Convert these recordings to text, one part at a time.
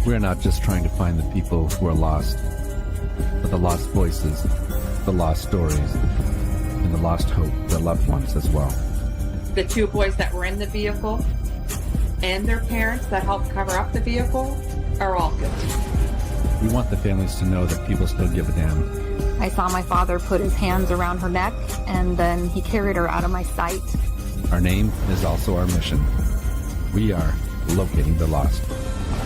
We're not just trying to find the people who are lost, but the lost voices, the lost stories, and the lost hope of their loved ones as well. The two boys that were in the vehicle and their parents that helped cover up the vehicle are all guilty. We want the families to know that people still give a damn. I saw my father put his hands around her neck, and then he carried her out of my sight. Our name is also our mission. We are locating the lost.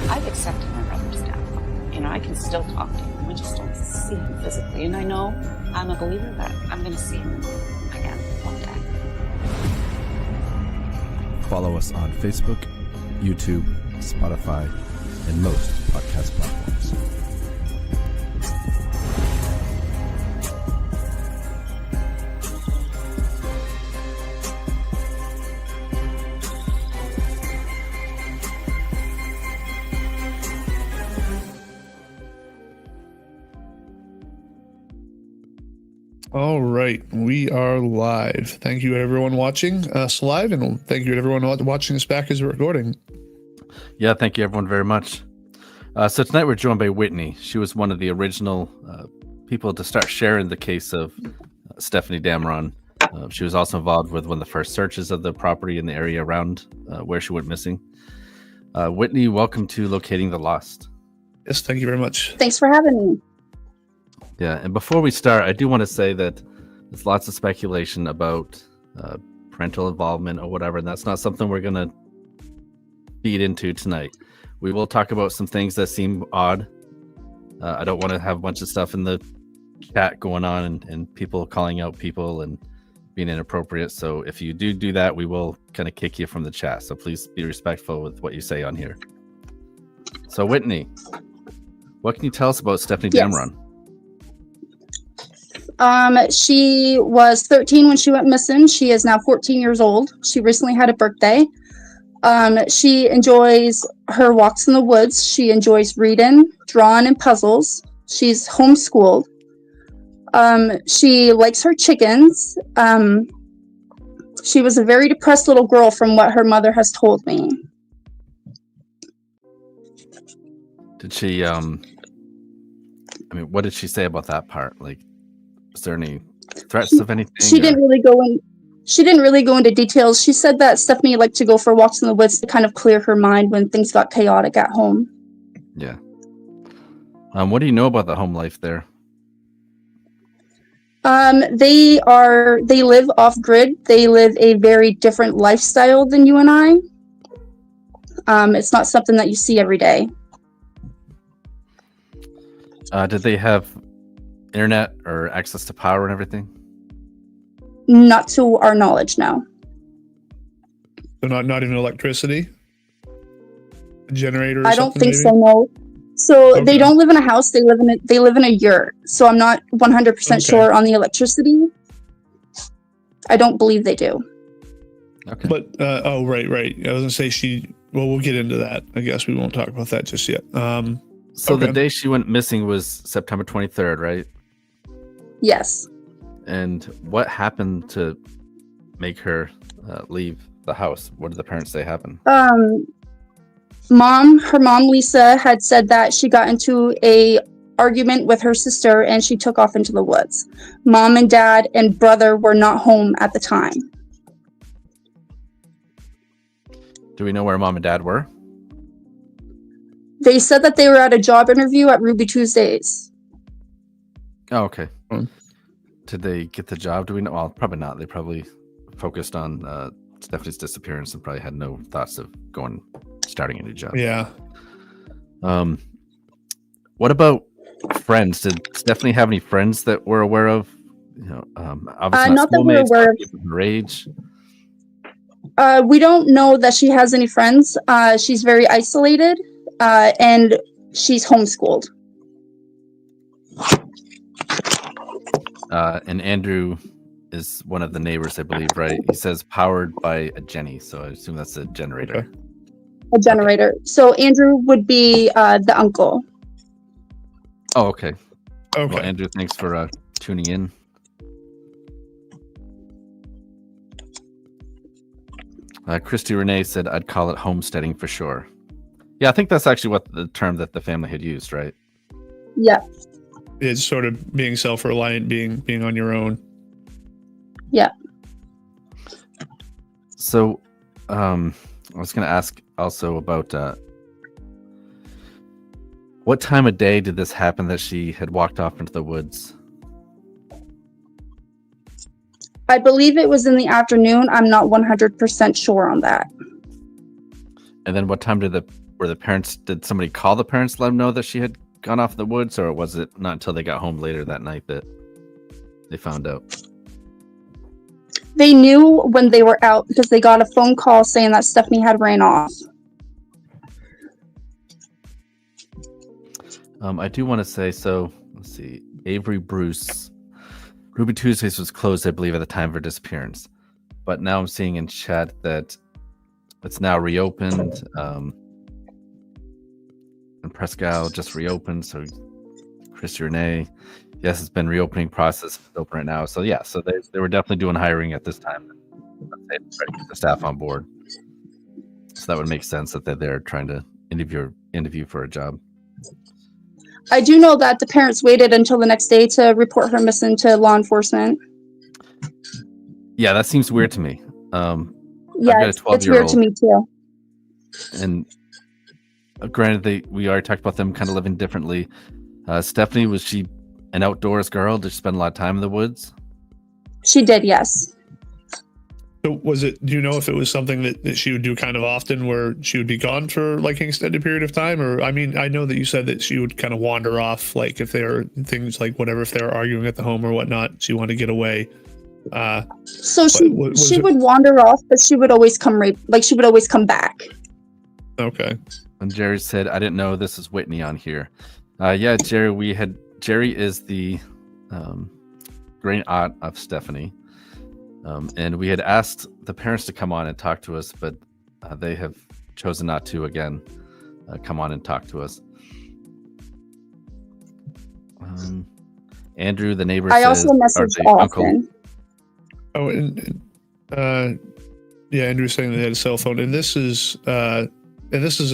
I've accepted my brother's death. I can still talk to him. We just don't see him physically. And I know I'm a believer that I'm going to see him again one day. Follow us on Facebook, YouTube, Spotify, and most podcast platforms. All right, we are live. Thank you everyone watching us live, and thank you everyone watching us back as we're recording. Yeah, thank you everyone very much. So tonight we're joined by Whitney. She was one of the original people to start sharing the case of Stefanie Damron. She was also involved with one of the first searches of the property in the area around where she went missing. Whitney, welcome to Locating the Lost. Yes, thank you very much. Thanks for having me. Yeah, and before we start, I do want to say that there's lots of speculation about parental involvement or whatever, and that's not something we're going to feed into tonight. We will talk about some things that seem odd. I don't want to have a bunch of stuff in the chat going on and people calling out people and being inappropriate. So if you do that, we will kind of kick you from the chat. So please be respectful with what you say on here. So Whitney, what can you tell us about Stefanie Damron? She was 13 when she went missing. She is now 14 years old. She recently had a birthday. She enjoys her walks in the woods. She enjoys reading, drawing, and puzzles. She's homeschooled. She likes her chickens. She was a very depressed little girl from what her mother has told me. Did she, what did she say about that part? Like, was there any threats of anything? She didn't really go into details. She said that Stefanie liked to go for walks in the woods to kind of clear her mind when things got chaotic at home. Yeah. What do you know about the home life there? They live off grid. They live a very different lifestyle than you and I. It's not something that you see every day. Did they have internet or access to power and everything? Not to our knowledge, no. So not even electricity? A generator or I don't something, think maybe? so, no. So Okay. They don't live in a house, they live in a yurt. So I'm not 100% sure on the electricity. I don't believe they do. Okay. But, right. I was going to say we'll get into that. I guess we won't talk about that just yet. So the day she went missing was September 23rd, right? Yes. And what happened to make her leave the house? What did the parents say happened? Her mom Lisa had said that she got into a argument with her sister and she took off into the woods. Mom and dad and brother were not home at the time. Do we know where mom and dad were? They said that they were at a job interview at Ruby Tuesdays. Oh, okay. Did they get the job? Do we know? Well, probably not. They probably focused on Stefanie's disappearance and probably had no thoughts of starting a new job. Yeah. What about friends? Did Stefanie have any friends that we're aware of? Obviously not that we're aware of. Her age. We don't know that she has any friends. She's very isolated, and she's homeschooled. And Andrew is one of the neighbors, I believe, right? He says powered by a Jenny, so I assume that's a generator. Okay. A generator. Okay. So Andrew would be the uncle. Oh, okay. Okay. Well, Andrew, thanks for tuning in. Christy Renee said, I'd call it homesteading for sure. Yeah, I think that's actually what the term that the family had used, right? Yeah. It's sort of being self-reliant, being on your own. Yeah. So, I was going to ask also about what time of day did this happen that she had walked off into the woods? I believe it was in the afternoon. I'm not 100% sure on that. And then what time did somebody call the parents to let them know that she had gone off in the woods, or was it not until they got home later that night that they found out? They knew when they were out because they got a phone call saying that Stefanie had ran off. I do want to say, so let's see, Avery Bruce, Ruby Tuesdays was closed, I believe, at the time of her disappearance. But now I'm seeing in chat that it's now reopened. And Prescal just reopened. So Chris Renee, yes, it's been reopening process. It's open right now. So yeah, so they were definitely doing hiring at this time. They try to get the staff on board. So that would make sense that they're trying to interview for a job. I do know that the parents waited until the next day to report her missing to law enforcement. Yeah, that seems weird to me. Yeah, I've got a 12-year-old, it's weird to me too. and granted, we already talked about them kind of living differently. Stefanie, was she an outdoors girl? Did she spend a lot of time in the woods? She did, yes. So do you know if it was something that she would do kind of often where she would be gone for like an extended period of time? Or, I mean, I know that you said that she would kind of wander off, like if there are things like whatever, if they're arguing at the home or whatnot, she wanted to get away. So she would wander off, but she would always come she would always come back. Okay. And Jerry said, I didn't know this is Whitney on here. Yeah, Jerry, Jerry is the great aunt of Stefanie. And we had asked the parents to come on and talk to us, but they have chosen not to again come on and talk to us. Andrew, the neighbor, I says, also message often. Oh, yeah, Andrew's saying they had a cell phone, and this is a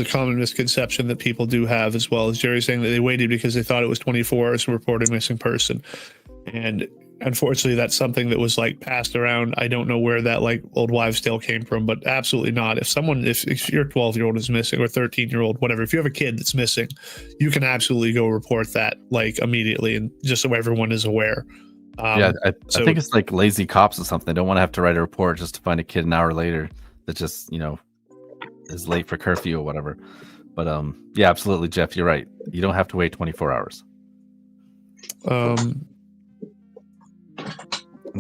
common misconception that people do have as well. As Jerry's saying that they waited because they thought it was 24 hours to report a missing person, and unfortunately, that's something that was like passed around. I don't know where that like old wives' tale came from, but absolutely not. If your 12-year-old is missing or 13-year-old, whatever, if you have a kid that's missing, you can absolutely go report that like immediately, and just so everyone is aware. I think it's like lazy cops or something. They don't want to have to write a report just to find a kid an hour later that just, is late for curfew or whatever. But yeah, absolutely, Jeff, you're right. You don't have to wait 24 hours.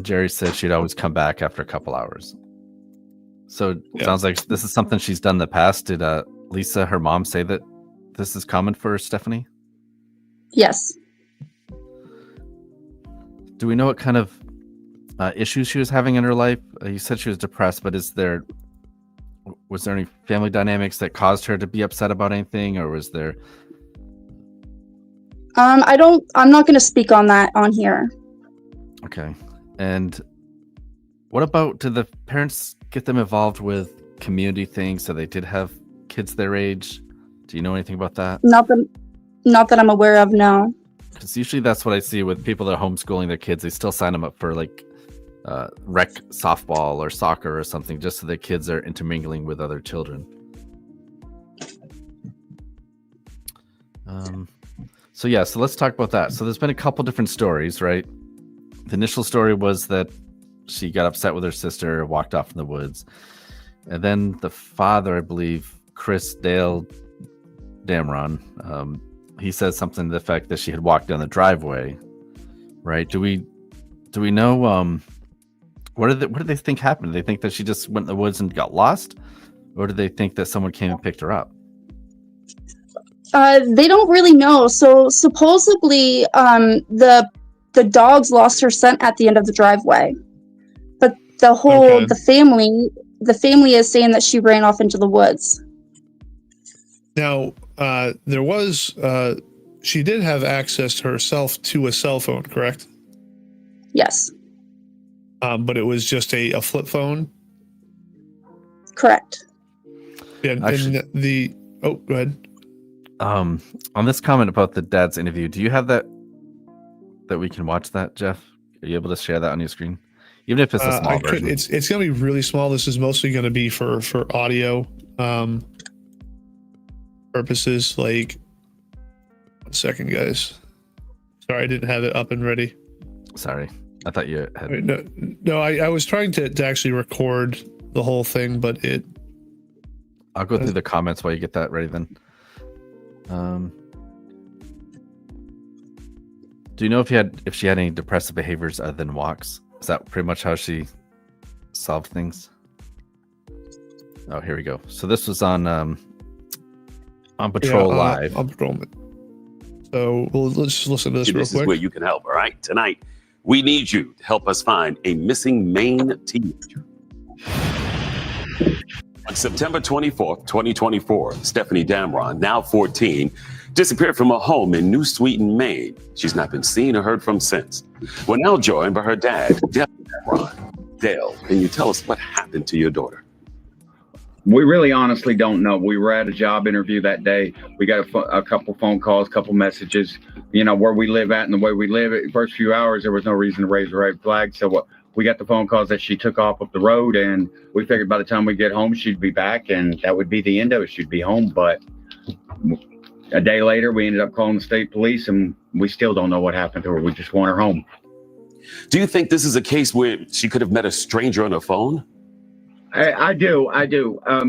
Jerry said she'd always come back after a couple hours. So it sounds like this is something she's done in the past. Did Lisa, her mom, say that this is common for Stefanie? Yes. Do we know what kind of issues she was having in her life? You said she was depressed, but was there any family dynamics that caused her to be upset about anything, or was there? I'm not going to speak on that on here. Okay. And what about, did the parents get them involved with community things so they did have kids their age? Do you know anything about that? Not that I'm aware of, no. Because usually that's what I see with people that are homeschooling their kids. They still sign them up for like rec softball or soccer or something, just so their kids are intermingling with other children. So let's talk about that. So there's been a couple different stories, right? The initial story was that she got upset with her sister, walked off in the woods. And then the father, I believe, Chris Damron, he says something to the effect that she had walked down the driveway, right? Do we know what do they think happened? Do they think that she just went in the woods and got lost? Or do they think that someone came and picked her up? They don't really know. So supposedly the dogs lost her scent at the end of the driveway. But the family is saying that she ran off into the woods. Now, she did have access herself to a cell phone, correct? Yes. But it was just a flip phone? Correct. Yeah, actually, and Oh, go ahead. On this comment about the dad's interview, do you have that we can watch that, Jeff? Are you able to share that on your screen? Even if it's a small version. It's going to be really small. This is mostly going to be for audio purposes. Like, 1 second, guys. Sorry, I didn't have it up and ready. Sorry, I thought you had. No, I was trying to actually record the whole thing, but it. I'll go through the comments while you get that ready then. Do you know if she had any depressive behaviors other than walks? Is that pretty much how she solved things? Oh, here we go. So this was on Patrol Live. On Patrolman. So let's just listen to this real This quick. is where you can help, all right? Tonight, we need you to help us find a missing Maine teenager. On September 24th, 2024, Stefanie Damron, now 14, disappeared from a home in New Sweeten, Maine. She's not been seen or heard from since. We're now joined by her dad, Dale Damron. Dale, can you tell us what happened to your daughter? We really honestly don't know. We were at a job interview that day. We got a couple phone calls, couple messages, where we live at and the way we live. The first few hours, there was no reason to raise a red flag. So we got the phone calls that she took off the road, and we figured by the time we get home, she'd be back, and that would be the end of it. She'd be home. But a day later, we ended up calling the state police, and we still don't know what happened to her. We just want her home. Do you think this is a case where she could have met a stranger on her phone? I do.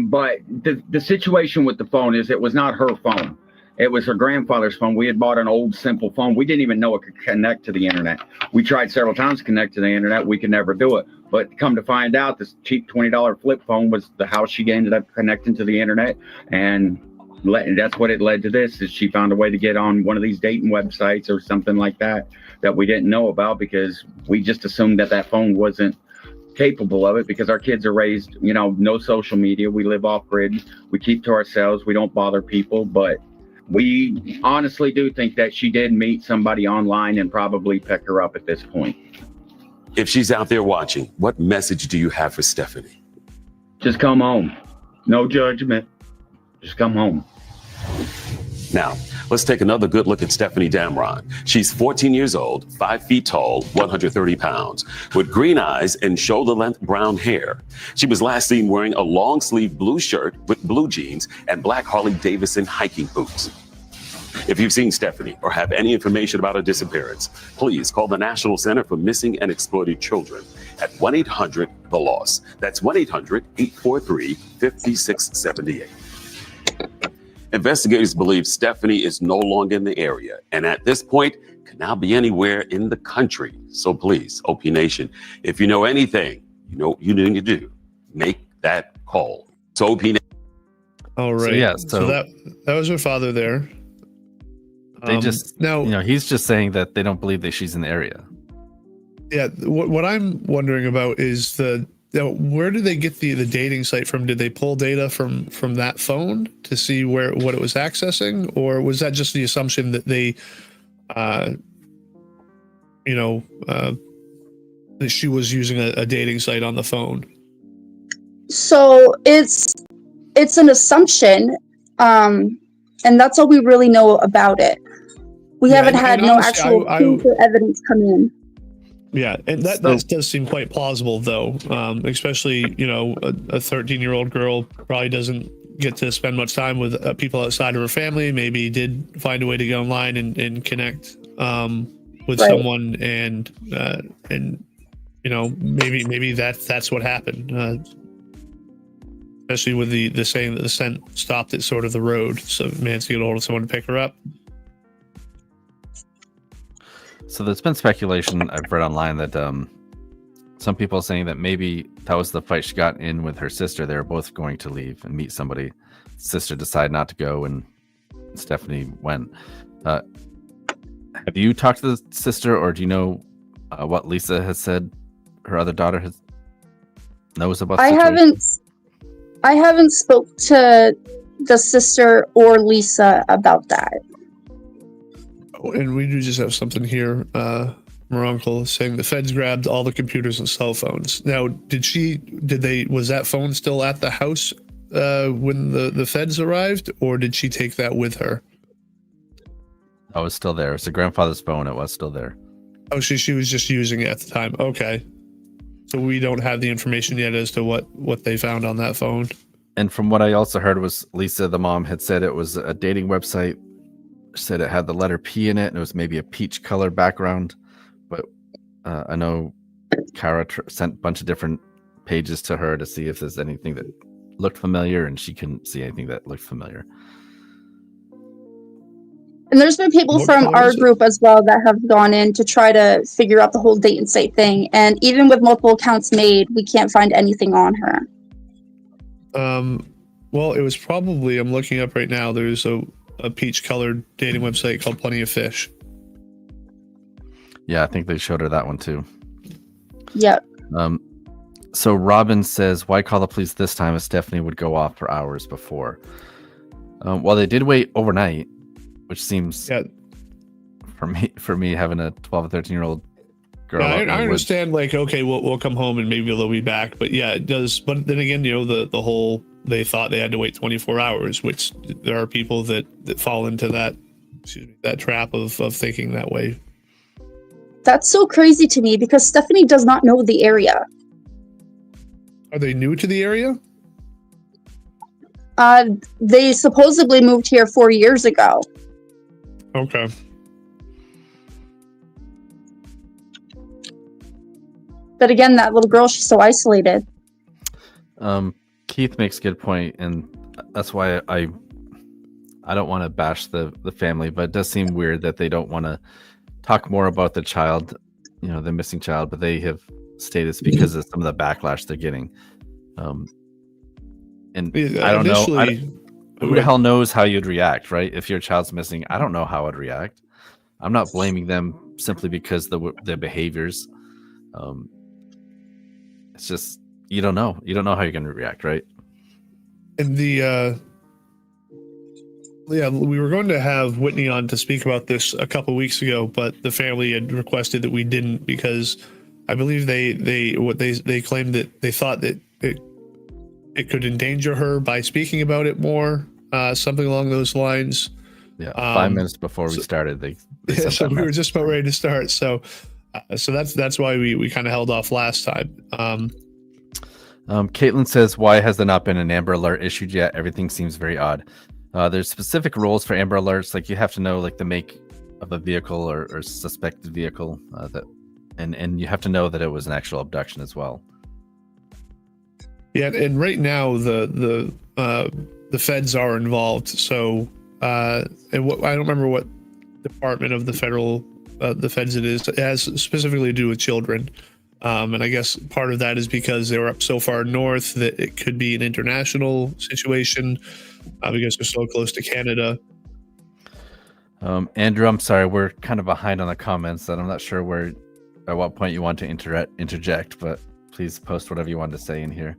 But the situation with the phone is it was not her phone. It was her grandfather's phone. We had bought an old simple phone. We didn't even know it could connect to the internet. We tried several times to connect to the internet. We could never do it. But come to find out, this cheap $20 flip phone was how she ended up connecting to the internet. And that's what it led to this, is she found a way to get on one of these dating websites or something like that we didn't know about, because we just assumed that phone wasn't capable of it, because our kids are raised, no social media. We live off grid. We keep to ourselves. We don't bother people. But we honestly do think that she did meet somebody online and probably pick her up at this point. If she's out there watching, what message do you have for Stefanie? Just come home. No judgment. Just come home. Now, let's take another good look at Stefanie Damron. She's 14 years old, 5 feet tall, 130 pounds, with green eyes and shoulder-length brown hair. She was last seen wearing a long-sleeve blue shirt with blue jeans and black Harley-Davidson hiking boots. If you've seen Stefanie or have any information about her disappearance, please call the National Center for Missing and Exploited Children at 1-800-THE-LOST. That's 1-800-843-5678. Investigators believe Stefanie is no longer in the area, and at this point can now be anywhere in the country. So please, OP Nation, if you know anything, you need to do, make that call. So OP Nation. All right. So that was her father there. They he's just saying that they don't believe that she's in the area. Yeah. What I'm wondering about is where did they get the dating site from? Did they pull data from that phone to see what it was accessing, or was that just the assumption that they, that she was using a dating site on the phone? So it's an assumption, and that's all we really know about it. We haven't had no actual proof or evidence come in. Yeah, and that does seem quite plausible, though, especially, a 13-year-old girl probably doesn't get to spend much time with people outside of her family, maybe did find a way to get online and connect with someone, and maybe that's what happened, especially with the saying that the scent stopped at sort of the road, so managed to get a hold of someone to pick her up. So there's been speculation I've read online that some people are saying that maybe that was the fight she got in with her sister. They were both going to leave and meet somebody. Sister decided not to go, and Stefanie went. Have you talked to the sister, or do you know what Lisa has said her other daughter knows about the situation? I haven't spoke to the sister or Lisa about that. And we do just have something here. Moronkel saying the feds grabbed all the computers and cell phones. Now, was that phone still at the house when the feds arrived, or did she take that with her? I was still there. It's a grandfather's phone. It was still there. Oh, she was just using it at the time. Okay. So we don't have the information yet as to what they found on that phone. And from what I also heard was Lisa, the mom, had said it was a dating website. Said it had the letter P in it, and it was maybe a peach colored background. But I know Kara sent a bunch of different pages to her to see if there's anything that looked familiar, and she couldn't see anything that looked familiar. And there's been people What from color our is it? group as well that have gone in to try to figure out the whole date and state thing. And even with multiple accounts made, we can't find anything on her. Well, it was probably, I'm looking up right now, there's a peach colored dating website called Plenty of Fish. Yeah, I think they showed her that one too. Yep. So Robin says, why call the police this time if Stephanie would go off for hours before? Well, they did wait overnight, which seems for me having a 12 or 13-year-old girl. Yeah, out in the I woods. understand, like, okay, we'll come home and maybe they'll be back. But yeah, it does. But then again, the whole, they thought they had to wait 24 hours, which there are people that fall into that trap of thinking that way. That's so crazy to me because Stephanie does not know the area. Are they new to the area? They supposedly moved here 4 years ago. Okay. But again, that little girl, she's so isolated. Keith makes a good point, and that's why I don't want to bash the family, but it does seem weird that they don't want to talk more about the child, the missing child, but they have stated it's because of some of the backlash they're getting. And I don't know. Who the hell knows how you'd react, right? If your child's missing, I don't know how I'd react. I'm not blaming them simply because their behaviors. It's just you don't know. You don't know how you're going to react, right? And we were going to have Whitney on to speak about this a couple weeks ago, but the family had requested that we didn't because I believe they claimed that they thought that it could endanger her by speaking about it more, something along those lines. Yeah, 5 minutes before we started, they yeah, so we were just about ready to start. So that's why we kind of held off last time. Caitlin says, why has there not been an Amber Alert issued yet? Everything seems very odd. There's specific rules for Amber Alerts, like you have to know like the make of a vehicle or suspected vehicle, and you have to know that it was an actual abduction as well. Yeah, and right now the feds are involved. So I don't remember what department of the feds it is. It has specifically to do with children. And I guess part of that is because they were up so far north that it could be an international situation because they're so close to Canada. Andrew, I'm sorry, we're kind of behind on the comments, and I'm not sure at what point you want to interject, but please post whatever you want to say in here.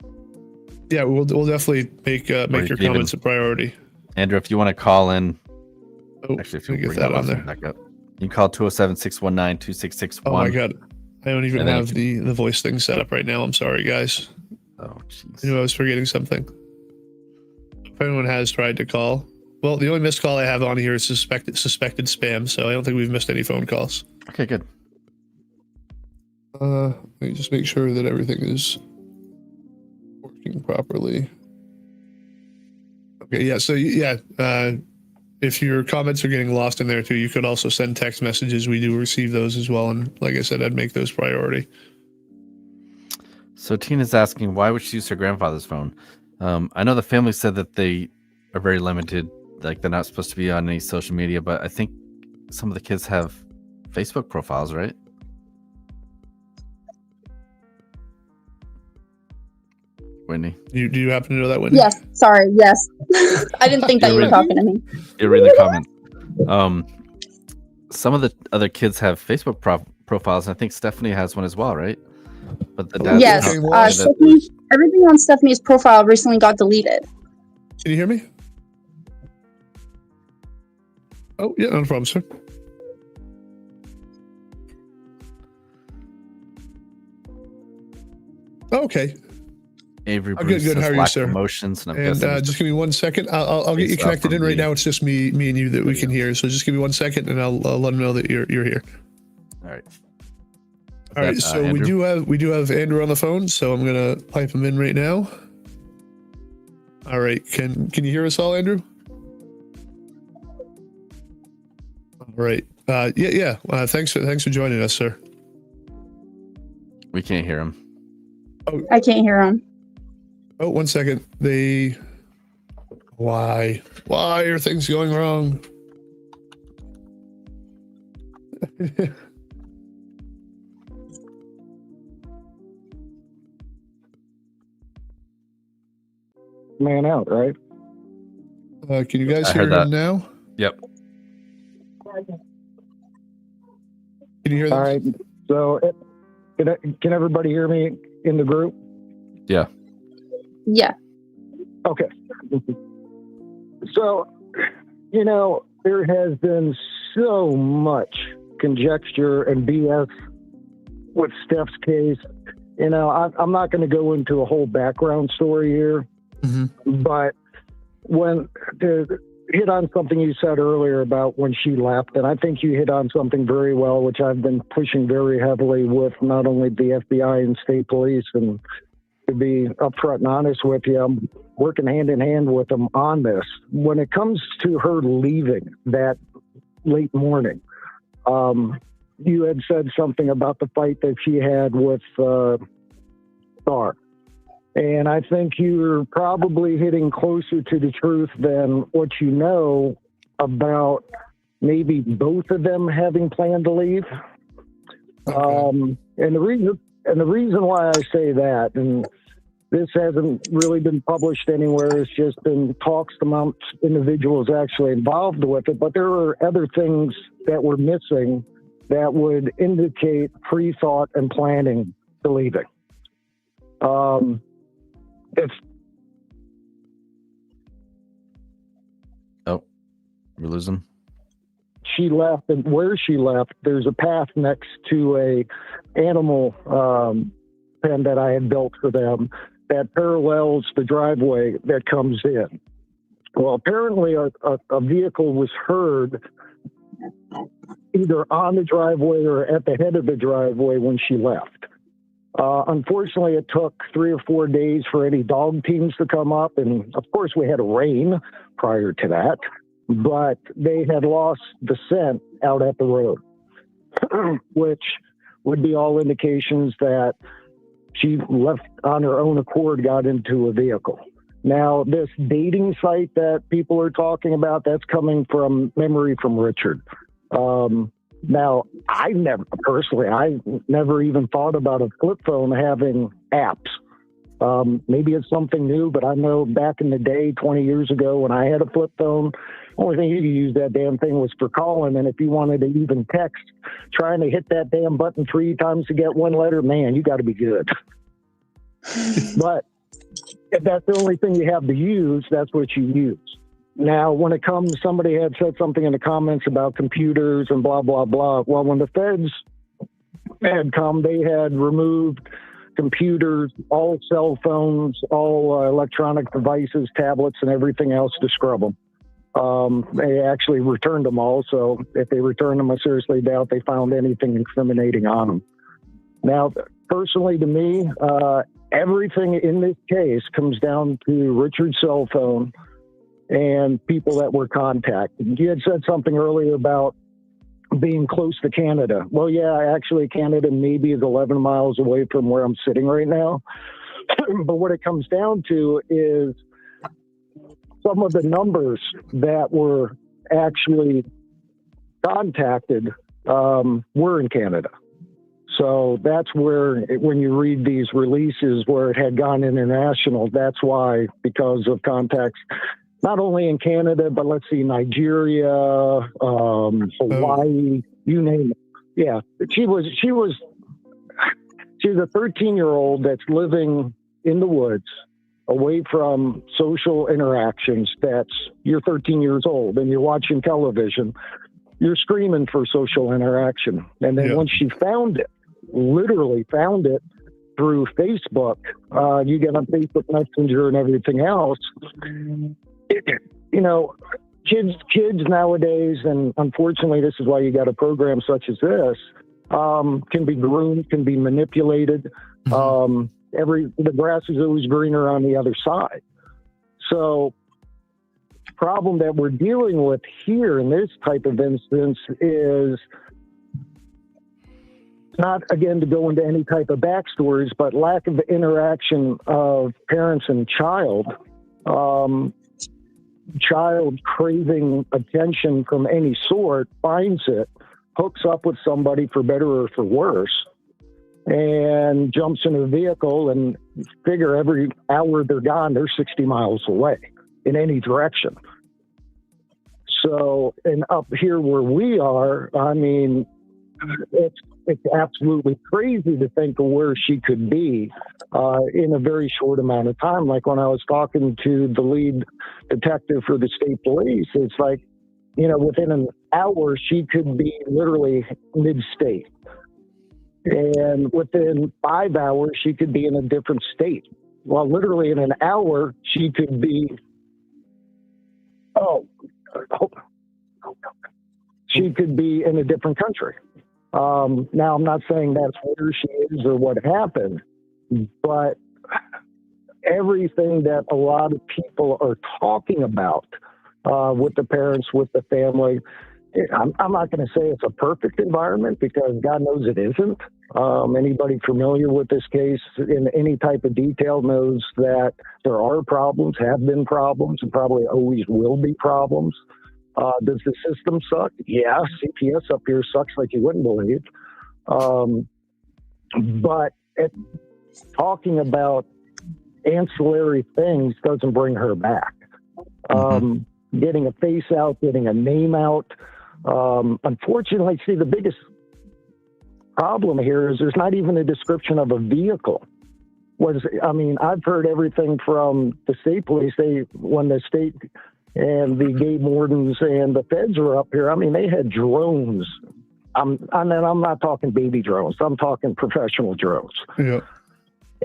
Yeah, we'll definitely make your comments a priority. Andrew, if you want to call in, actually, if you get that on there, back up. You can call 207-619-2661. Oh my god, I don't even have the voice thing set up right now. I'm sorry, guys. Oh jeez, I knew I was forgetting something. If anyone has tried to call, well, the only missed call I have on here is suspected spam, so I don't think we've missed any phone calls. Okay, good. Let me just make sure that everything is working properly. Okay, yeah, so if your comments are getting lost in there too, you could also send text messages. We do receive those as well, and like I said, I'd make those priority. So Tina's asking, why would she use her grandfather's phone? I know the family said that they are very limited, like they're not supposed to be on any social media, but I think some of the kids have Facebook profiles, right? Whitney, Do you happen to know that, Whitney? Yes, sorry, yes. I didn't think that you were talking to me. You're reading the comment. Some of the other kids have Facebook profiles, and I think Stephanie has one as well, right? But the dad. Yes, everything on Stephanie's profile recently got deleted. Can you hear me? Oh, yeah, no problem, sir. Okay. Avery I'm Bruce good. How says are you, lack sir? of emotions, and I'm And guessing just give me 1 second. I'll get you based off connected from in right the now. It's just me and you that we can hear. So just give me 1 second, and I'll let them know that you're here. all right. All right. So Andrew? we do have Andrew on the phone. So I'm gonna pipe him in right now. All right. Can you hear us all, Andrew? All right. Yeah. Thanks for joining us, sir. We can't hear him. I can't hear him. Oh, 1 second. Why are things going wrong? Man out, right? Can you guys I hear heard him that. now? Yep. Can you hear them? All right. So, can everybody hear me in the group? Yeah. Yeah. Okay. So, there has been so much conjecture and BS with Steph's case. I'm not going to go into a whole background story here, but when to hit on something you said earlier about when she left, and I think you hit on something very well, which I've been pushing very heavily with not only the FBI and state police, and to be upfront and honest with you, I'm working hand in hand with them on this. When it comes to her leaving that late morning, you had said something about the fight that she had with Star. And I think you're probably hitting closer to the truth than what you know about maybe both of them having planned to leave. And the reason why I say that, and this hasn't really been published anywhere, it's just been talks amongst individuals actually involved with it, but there were other things that were missing that would indicate pre-thought and planning to leaving. We lose him. She left, and where she left, there's a path next to a animal pen that I had built for them that parallels the driveway that comes in. Well, apparently a vehicle was heard either on the driveway or at the head of the driveway when she left. Unfortunately, it took 3 or 4 days for any dog teams to come up, and of course we had rain prior to that, but they had lost the scent out at the road, which would be all indications that she left on her own accord, got into a vehicle. Now, this dating site that people are talking about, that's coming from memory from Richard. Now, I never even thought about a flip phone having apps. Maybe it's something new, but I know back in the day, 20 years ago, when I had a flip phone, only thing you could use that damn thing was for calling. And if you wanted to even text, trying to hit that damn button 3 times to get one letter, man, you got to be good. But if that's the only thing you have to use, that's what you use. Now, when it comes, somebody had said something in the comments about computers and blah, blah, blah. Well, when the feds had come, they had removed computers, all cell phones, all electronic devices, tablets, and everything else to scrub them. They actually returned them all. So if they returned them, I seriously doubt they found anything incriminating on them. Now, personally to me, everything in this case comes down to Richard's cell phone and people that were contacted. You had said something earlier about being close to Canada. Well, yeah, actually Canada maybe is 11 miles away from where I'm sitting right now. But what it comes down to is some of the numbers that were actually contacted were in Canada. So that's where, when you read these releases where it had gone international, that's why, because of contacts, not only in Canada, but let's see, Nigeria, Hawaii, you name it. Yeah, she was a 13-year-old that's living in the woods, away from social interactions. You're 13 years old and you're watching television. You're screaming for social interaction. And then once she found it, literally found it, through Facebook. You get on Facebook Messenger and everything else. You know, kids nowadays, and unfortunately, this is why you got a program such as this, can be groomed, can be manipulated. The grass is always greener on the other side. So, the problem that we're dealing with here in this type of instance is not, again, to go into any type of backstories, but lack of interaction of parents and child. Child craving attention from any sort, finds it, hooks up with somebody for better or for worse, and jumps in a vehicle, and figure every hour they're gone, they're 60 miles away in any direction. So, and up here where we are, I mean, it's absolutely crazy to think of where she could be in a very short amount of time. Like when I was talking to the lead detective for the state police, it's like, you know, within an hour, she could be literally mid-state. And within 5 hours, she could be in a different state. Well, literally in an hour, she could be, she could be in a different country. Now, I'm not saying that's where she is or what happened, but everything that a lot of people are talking about with the parents, with the family, I'm not going to say it's a perfect environment, because God knows it isn't. Anybody familiar with this case in any type of detail knows that there are problems, have been problems, and probably always will be problems. Does the system suck? Yeah, CPS up here sucks like you wouldn't believe. But talking about ancillary things doesn't bring her back. Getting a face out, getting a name out. Unfortunately, see, the biggest problem here is there's not even a description of a vehicle. I've heard everything from the state police. When the state and the game wardens and the feds were up here, I mean, they had drones. I'm not talking baby drones. I'm talking professional drones. Yeah.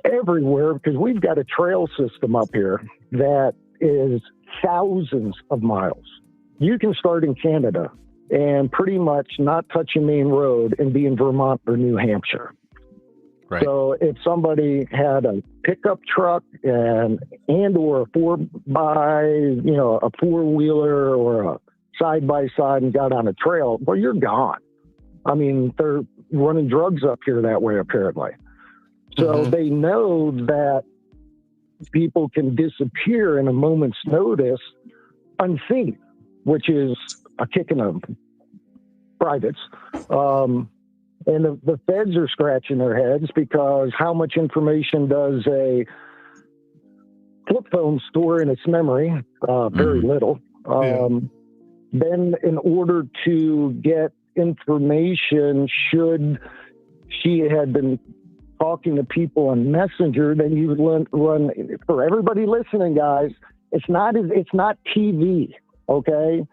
Everywhere, because we've got a trail system up here that is thousands of miles. You can start in Canada and pretty much not touch a main road and be in Vermont or New Hampshire. Right. So if somebody had a pickup truck and or a a four-wheeler or a side-by-side and got on a trail, well, you're gone. I mean, they're running drugs up here that way, apparently. So they know that people can disappear in a moment's notice unseen, which is a kick in the privates. And the feds are scratching their heads, because how much information does a flip phone store in its memory? Very little. Then in order to get information, should she had been talking to people on Messenger, then you would run, for everybody listening, guys, it's not TV, okay?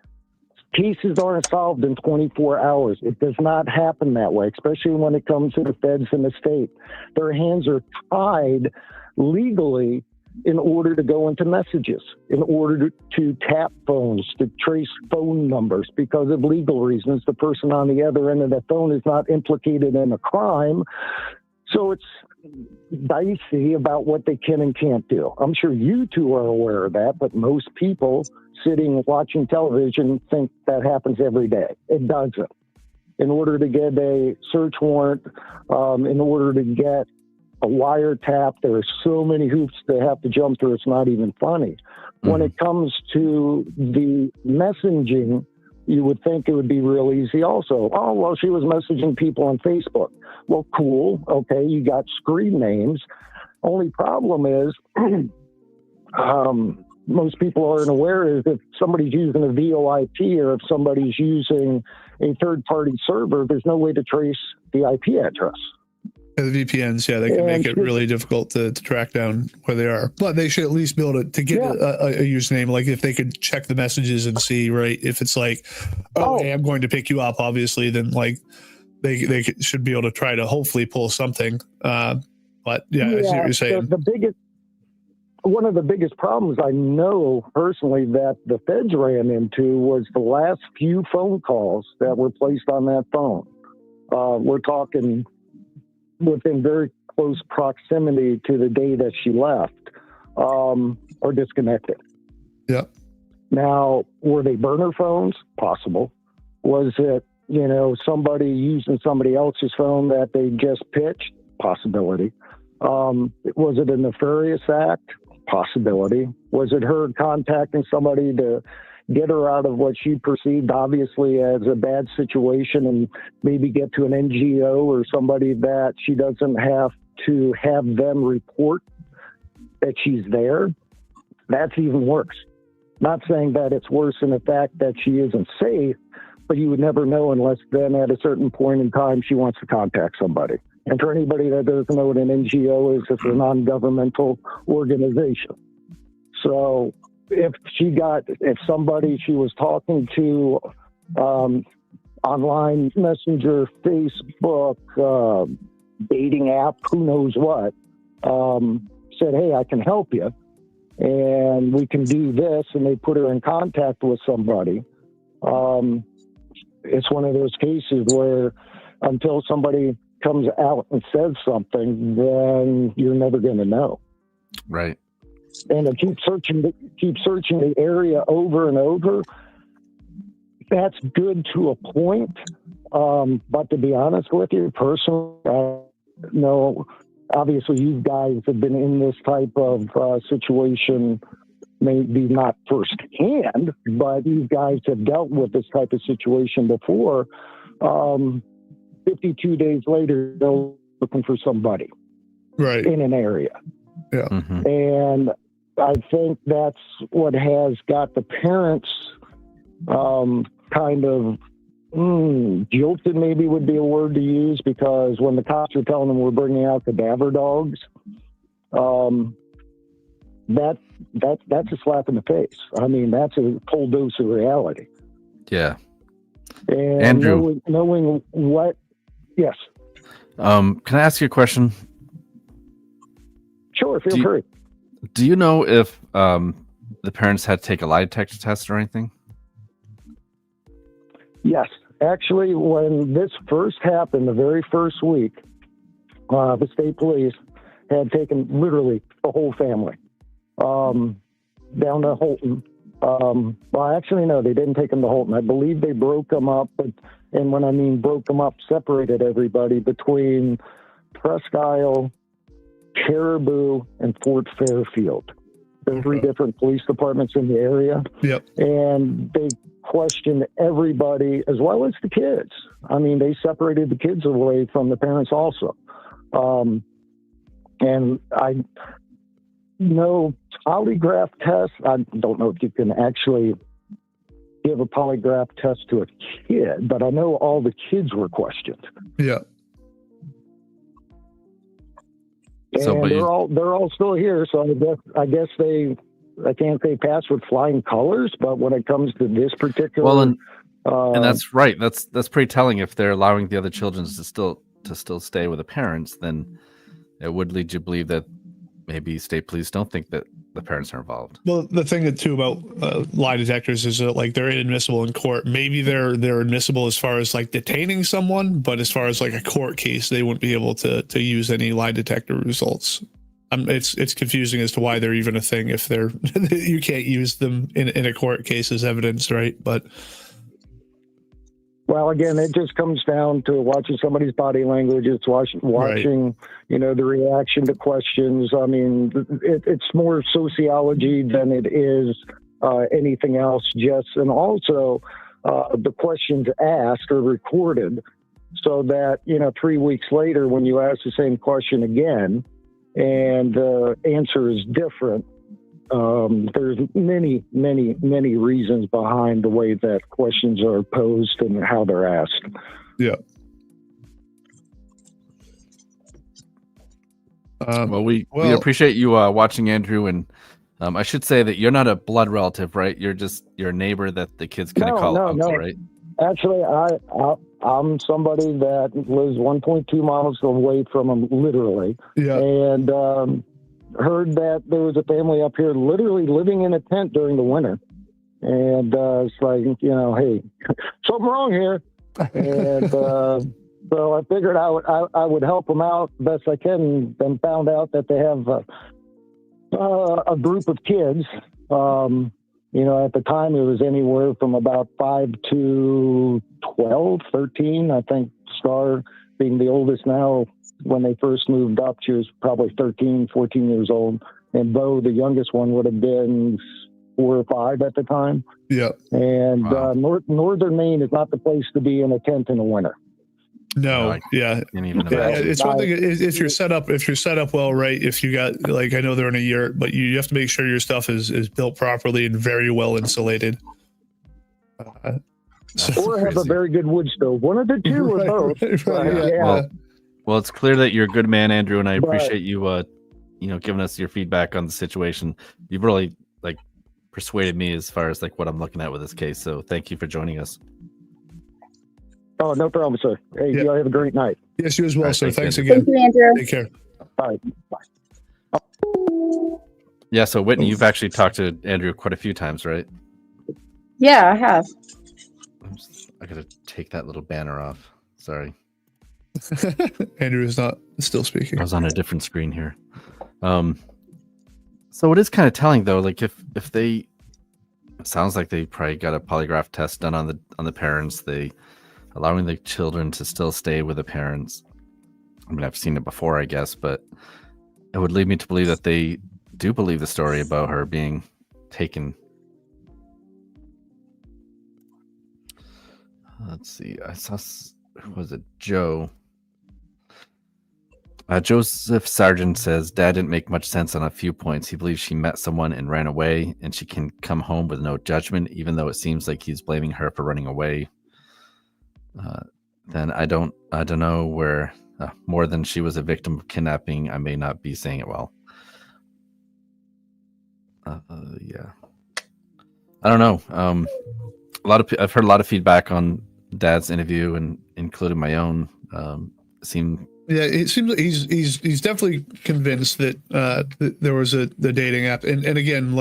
Cases aren't solved in 24 hours. It does not happen that way, especially when it comes to the feds in the state. Their hands are tied legally in order to go into messages, in order to tap phones, to trace phone numbers, because of legal reasons. The person on the other end of the phone is not implicated in a crime. So it's dicey about what they can and can't do. I'm sure you two are aware of that, but most people sitting watching television think that happens every day. It doesn't. In order to get a search warrant, in order to get a wiretap, there are so many hoops they have to jump through, it's not even funny. When it comes to the messaging, you would think it would be real easy also. Oh, well, she was messaging people on Facebook. Well, cool. Okay, you got screen names. Only problem is most people aren't aware is if somebody's using a VoIP or if somebody's using a third-party server, there's no way to trace the IP address. The VPNs, they can make it really difficult to track down where they are. But they should at least be able to get a username. Like if they could check the messages and see, right, if it's like, hey, I'm going to pick you up, obviously, then like they should be able to try to hopefully pull something. But yeah, I see what you're saying. One of the biggest problems I know personally that the feds ran into was the last few phone calls that were placed on that phone. We're talking within very close proximity to the day that she left, or disconnected. Yeah. Now, were they burner phones? Possible. Was it, somebody using somebody else's phone that they just pitched? Possibility. Was it a nefarious act? Possibility. Was it her contacting somebody to get her out of what she perceived obviously as a bad situation and maybe get to an NGO or somebody that she doesn't have to have them report that she's there? That's even worse. Not saying that it's worse in the fact that she isn't safe, but you would never know unless then at a certain point in time she wants to contact somebody. And for anybody that doesn't know what an NGO is, it's a non-governmental organization. So if somebody she was talking to online messenger, Facebook, dating app, who knows what, said, hey, I can help you and we can do this, and they put her in contact with somebody, it's one of those cases where until somebody comes out and says something, then you're never going to know. Right. And to keep searching the area over and over, that's good to a point. But to be honest with you, personally, no, obviously you guys have been in this type of situation, maybe not firsthand, but you guys have dealt with this type of situation before. 52 days later, they're looking for somebody in an area. Yeah. Mm-hmm. And I think that's what has got the parents kind of jilted, maybe would be a word to use, because when the cops are telling them we're bringing out cadaver dogs, that's a slap in the face. I mean, that's a full dose of reality. Yeah. And Andrew, knowing what, yes. Can I ask you a question? Sure, feel free. Do you know if the parents had to take a lie detector test or anything? Yes. Actually, when this first happened, the very first week, the state police had taken literally the whole family down to Holton. Well, actually, no, they didn't take them to Holton. I believe they broke them up, and when I mean broke them up, separated everybody between Presque Isle, Caribou, and Fort Fairfield. There are 3 different police departments in the area. Yep. And they questioned everybody as well as the kids. I mean, they separated the kids away from the parents also. And I know polygraph tests, I don't know if you can actually give a polygraph test to a kid, but I know all the kids were questioned. Yeah. And they're all still here, so I guess I can't say pass with flying colors, but when it comes to this particular, and that's right. That's pretty telling. If they're allowing the other children to still stay with the parents, then it would lead you to believe that maybe state police don't think that the parents are involved. Well, the thing too about lie detectors is that like they're inadmissible in court. Maybe they're admissible as far as like detaining someone, but as far as like a court case, they wouldn't be able to use any lie detector results. It's confusing as to why they're even a thing if they're you can't use them in a court case as evidence, right? But well, again, it just comes down to watching somebody's body language. It's watching, right. The reaction to questions. I mean, it's more sociology than it is anything else. And also the questions asked are recorded so that 3 weeks later, when you ask the same question again and the answer is different, there's many reasons behind the way that questions are posed and how they're asked. Yeah. Well, we appreciate you watching, Andrew, and I should say that you're not a blood relative, right? You're a neighbor that the kids kind of call uncle, right? Actually, I'm somebody that lives 1.2 miles away from them, literally. Yeah. And heard that there was a family up here literally living in a tent during the winter. And it's like, hey, something wrong here. And so I figured I would help them out best I can, and found out that they have a group of kids. At the time it was anywhere from about 5 to 12, 13. I think Star, being the oldest now, when they first moved up, she was probably 13, 14 years old. And Bo, the youngest one, would have been 4 or 5 at the time. Yeah. And Wow. Northern Maine is not the place to be in a tent in the winter. No, I yeah. can't even Yeah, imagine. it's one thing if you're set up well, right? If you got, like, I know they're in a yurt, but you have to make sure your stuff is built properly and very well insulated. Or have a very good wood stove. One of the two or both. Right, Yeah. Well, it's clear that you're a good man, Andrew, and I But- appreciate you, giving us your feedback on the situation. You've really persuaded me as far as what I'm looking at with this case. So thank you for joining us. Oh, no problem, sir. Hey, Yeah. y'all have a great night. Yes, you as well, All right, sir. thanks, Thanks again. Thank you, Andrew. Take care. All right. Yeah. So Whitney, you've actually talked to Andrew quite a few times, right? Yeah, I have. I gotta take that little banner off. Sorry, Andrew is not still speaking. I was on a different screen here. So it is kind of telling though. If they, it sounds like they probably got a polygraph test done on the parents. They allowing the children to still stay with the parents. I mean, I've seen it before, I guess, but it would lead me to believe that they do believe the story about her being taken. Let's see. I saw, who was it? Joe. Joseph Sargent says, Dad didn't make much sense on a few points. He believes she met someone and ran away, and she can come home with no judgment, even though it seems like he's blaming her for running away. Then I don't know where more than she was a victim of kidnapping. I may not be saying it well. Yeah, I don't know. I've heard a lot of feedback on Dad's interview, and including my own. Yeah, it seems like he's definitely convinced that there was the dating app, and again,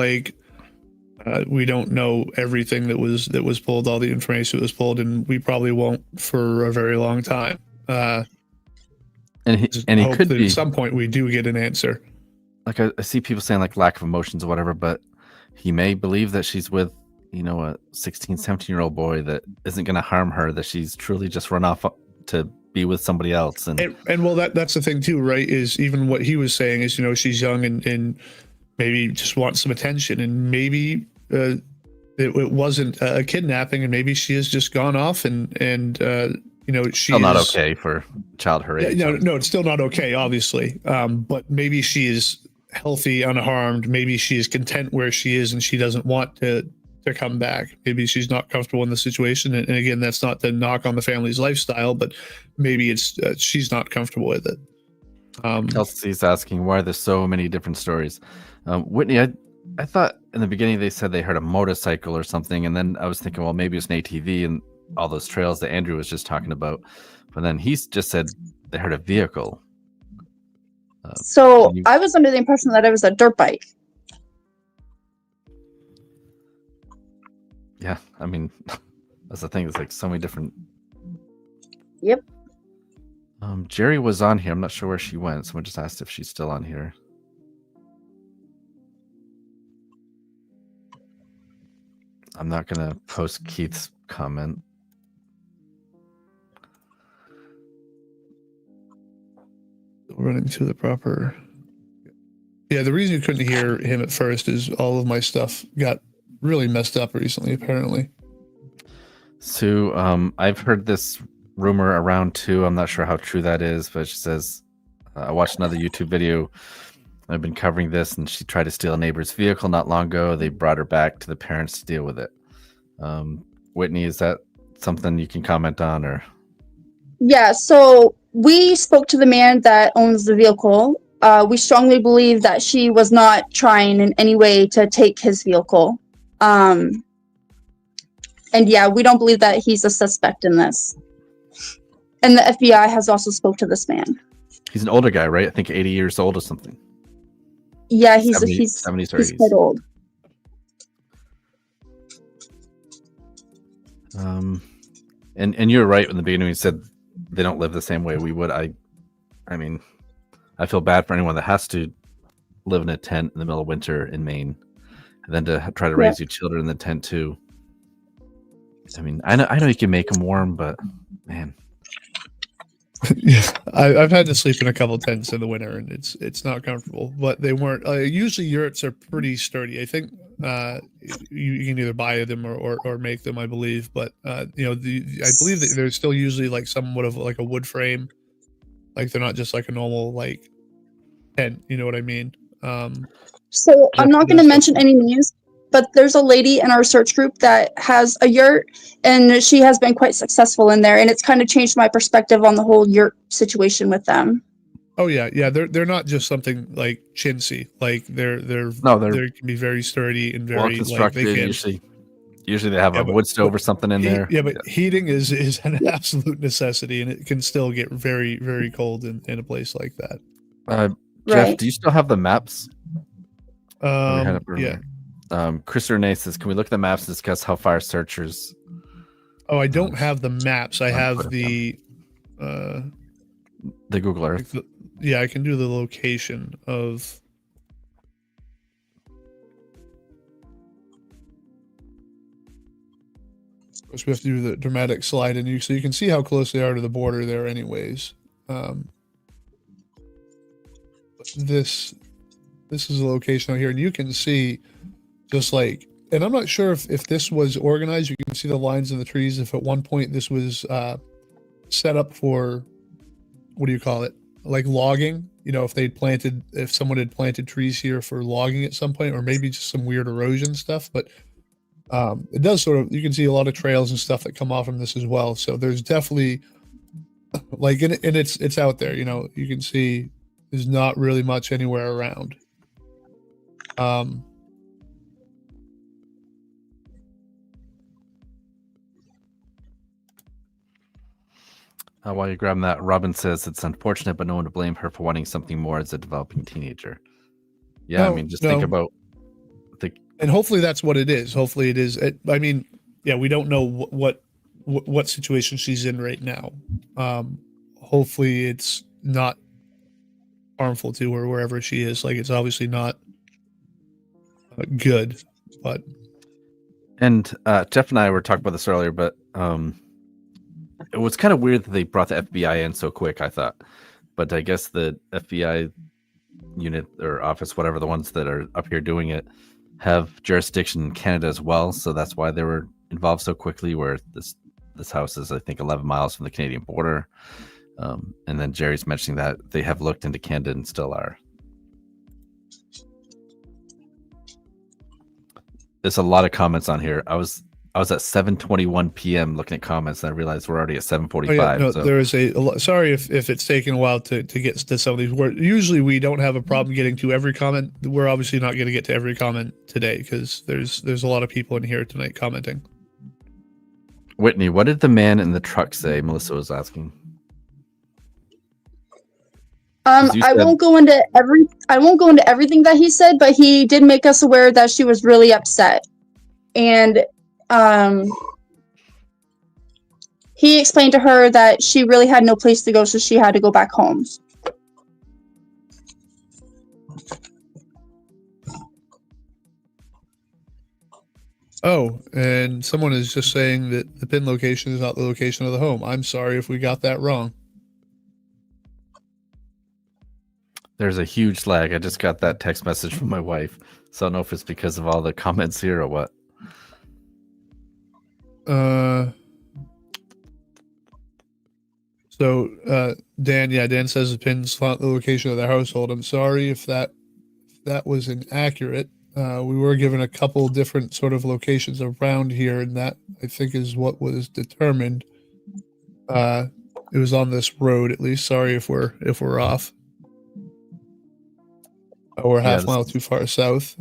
we don't know everything that was pulled, all the information that was pulled, and we probably won't for a very long time. And he hope could that be at some point we do get an answer. I see people saying lack of emotions or whatever, but he may believe that she's with a 16, 17-year-old boy that isn't going to harm her, that she's truly just run off to be with somebody else. And well, that's the thing too, right? Is even what he was saying is, she's young and maybe just wants some attention, and maybe it wasn't a kidnapping, and maybe she has just gone off and she's still not okay for a child her age. No, it's still not okay, obviously. But maybe she is healthy, unharmed. Maybe she is content where she is, and she doesn't want to come back. Maybe she's not comfortable in the situation. And again, that's not the knock on the family's lifestyle, but maybe it's she's not comfortable with it. Kelsey's asking, why are there so many different stories? Whitney, I thought in the beginning they said they heard a motorcycle or something, and then I was thinking, well, maybe it's an ATV and all those trails that Andrew was just talking about. But then he's just said they heard a vehicle. So I was under the impression that it was a dirt bike. Yeah, I mean, that's the thing. It's so many different. Yep. Jerry was on here. I'm not sure where she went. Someone just asked if she's still on here. I'm not going to post Keith's comment. Running to the proper. Yeah, the reason you couldn't hear him at first is all of my stuff got really messed up recently, apparently. So I've heard this rumor around too. I'm not sure how true that is, but she says, I watched another YouTube video. I've been covering this, and she tried to steal a neighbor's vehicle not long ago. They brought her back to the parents to deal with it. Whitney, is that something you can comment on? Or Yeah, so we spoke to the man that owns the vehicle. We strongly believe that she was not trying in any way to take his vehicle. And And yeah, we don't believe that he's a suspect in this. And the FBI has also spoke to this man. He's an older guy, right? I think 80 years old or something. Yeah, he's 70s or 80s. quite old. And you're right in the beginning when you said they don't live the same way we would. I mean, I feel bad for anyone that has to live in a tent in the middle of winter in Maine, and then to try to raise your children in the tent too. I mean, I know you can make them warm, but man. Yeah, I've had to sleep in a couple tents in the winter, and it's not comfortable. But they weren't. Usually, yurts are pretty sturdy. I think you can either buy them or make them, I believe. But I believe that there's still usually like somewhat of like a wood frame, like they're not just like a normal like tent. You know what I mean? So I'm not going to mention any names, but there's a lady in our search group that has a yurt, and she has been quite successful in there, and it's kind of changed my perspective on the whole yurt situation with them. Oh yeah. They're not just something like chintzy. Like they can be very sturdy and very well constructed. Like, usually they have a wood stove or something in there. Yeah, but heating is an absolute necessity, and it can still get very, very cold in a place like that. Jeff, do you still have the maps? Yeah. Chris Renee says, can we look at the maps and discuss how fire searchers? Oh, I don't have the maps. I have the Google Earth. Yeah, I can do the location of. Of course, we have to do the dramatic slide, and so you can see how close they are to the border there, anyways. This is a location out here, and you can see just like, and I'm not sure if this was organized. You can see the lines in the trees. If at one point this was set up for, what do you call it? Like logging, if someone had planted trees here for logging at some point, or maybe just some weird erosion stuff. But it does you can see a lot of trails and stuff that come off from this as well. So there's definitely like, and it's out there, you can see there's not really much anywhere around. While you're grabbing that, Robin says it's unfortunate, but no one to blame her for wanting something more as a developing teenager. Yeah, No, I mean, think about and hopefully that's what it is. Hopefully it is. I mean, yeah, we don't know what situation she's in right now. Hopefully it's not harmful to her wherever she is. Like, it's obviously not good, but. And Jeff and I were talking about this earlier, but it was kind of weird that they brought the FBI in so quick, I thought. But I guess the FBI unit or office, whatever, the ones that are up here doing it, have jurisdiction in Canada as well. So that's why they were involved so quickly, where this house is, I think, 11 miles from the Canadian border. And then Jerry's mentioning that they have looked into Canada and still are. There's a lot of comments on here. I was at 7:21 p.m. looking at comments, and I realized we're already at 7:45. Oh, yeah, no, so. there is sorry if it's taken a while to get to some of these. Usually we don't have a problem getting to every comment. We're obviously not going to get to every comment today because there's a lot of people in here tonight commenting. Whitney, what did the man in the truck say? Melissa was asking. I won't go into everything that he said, but he did make us aware that she was really upset. And he explained to her that she really had no place to go, so she had to go back home. Oh, and someone is just saying that the pin location is not the location of the home. I'm sorry if we got that wrong. There's a huge lag. I just got that text message from my wife, so I don't know if it's because of all the comments here or what. So Dan says the pin's not the location of their household. I'm sorry if that was inaccurate. We were given a couple different sort of locations around here, and that, I think, is what was determined. It was on this road, at least. Sorry if we're off. We're half mile too far south.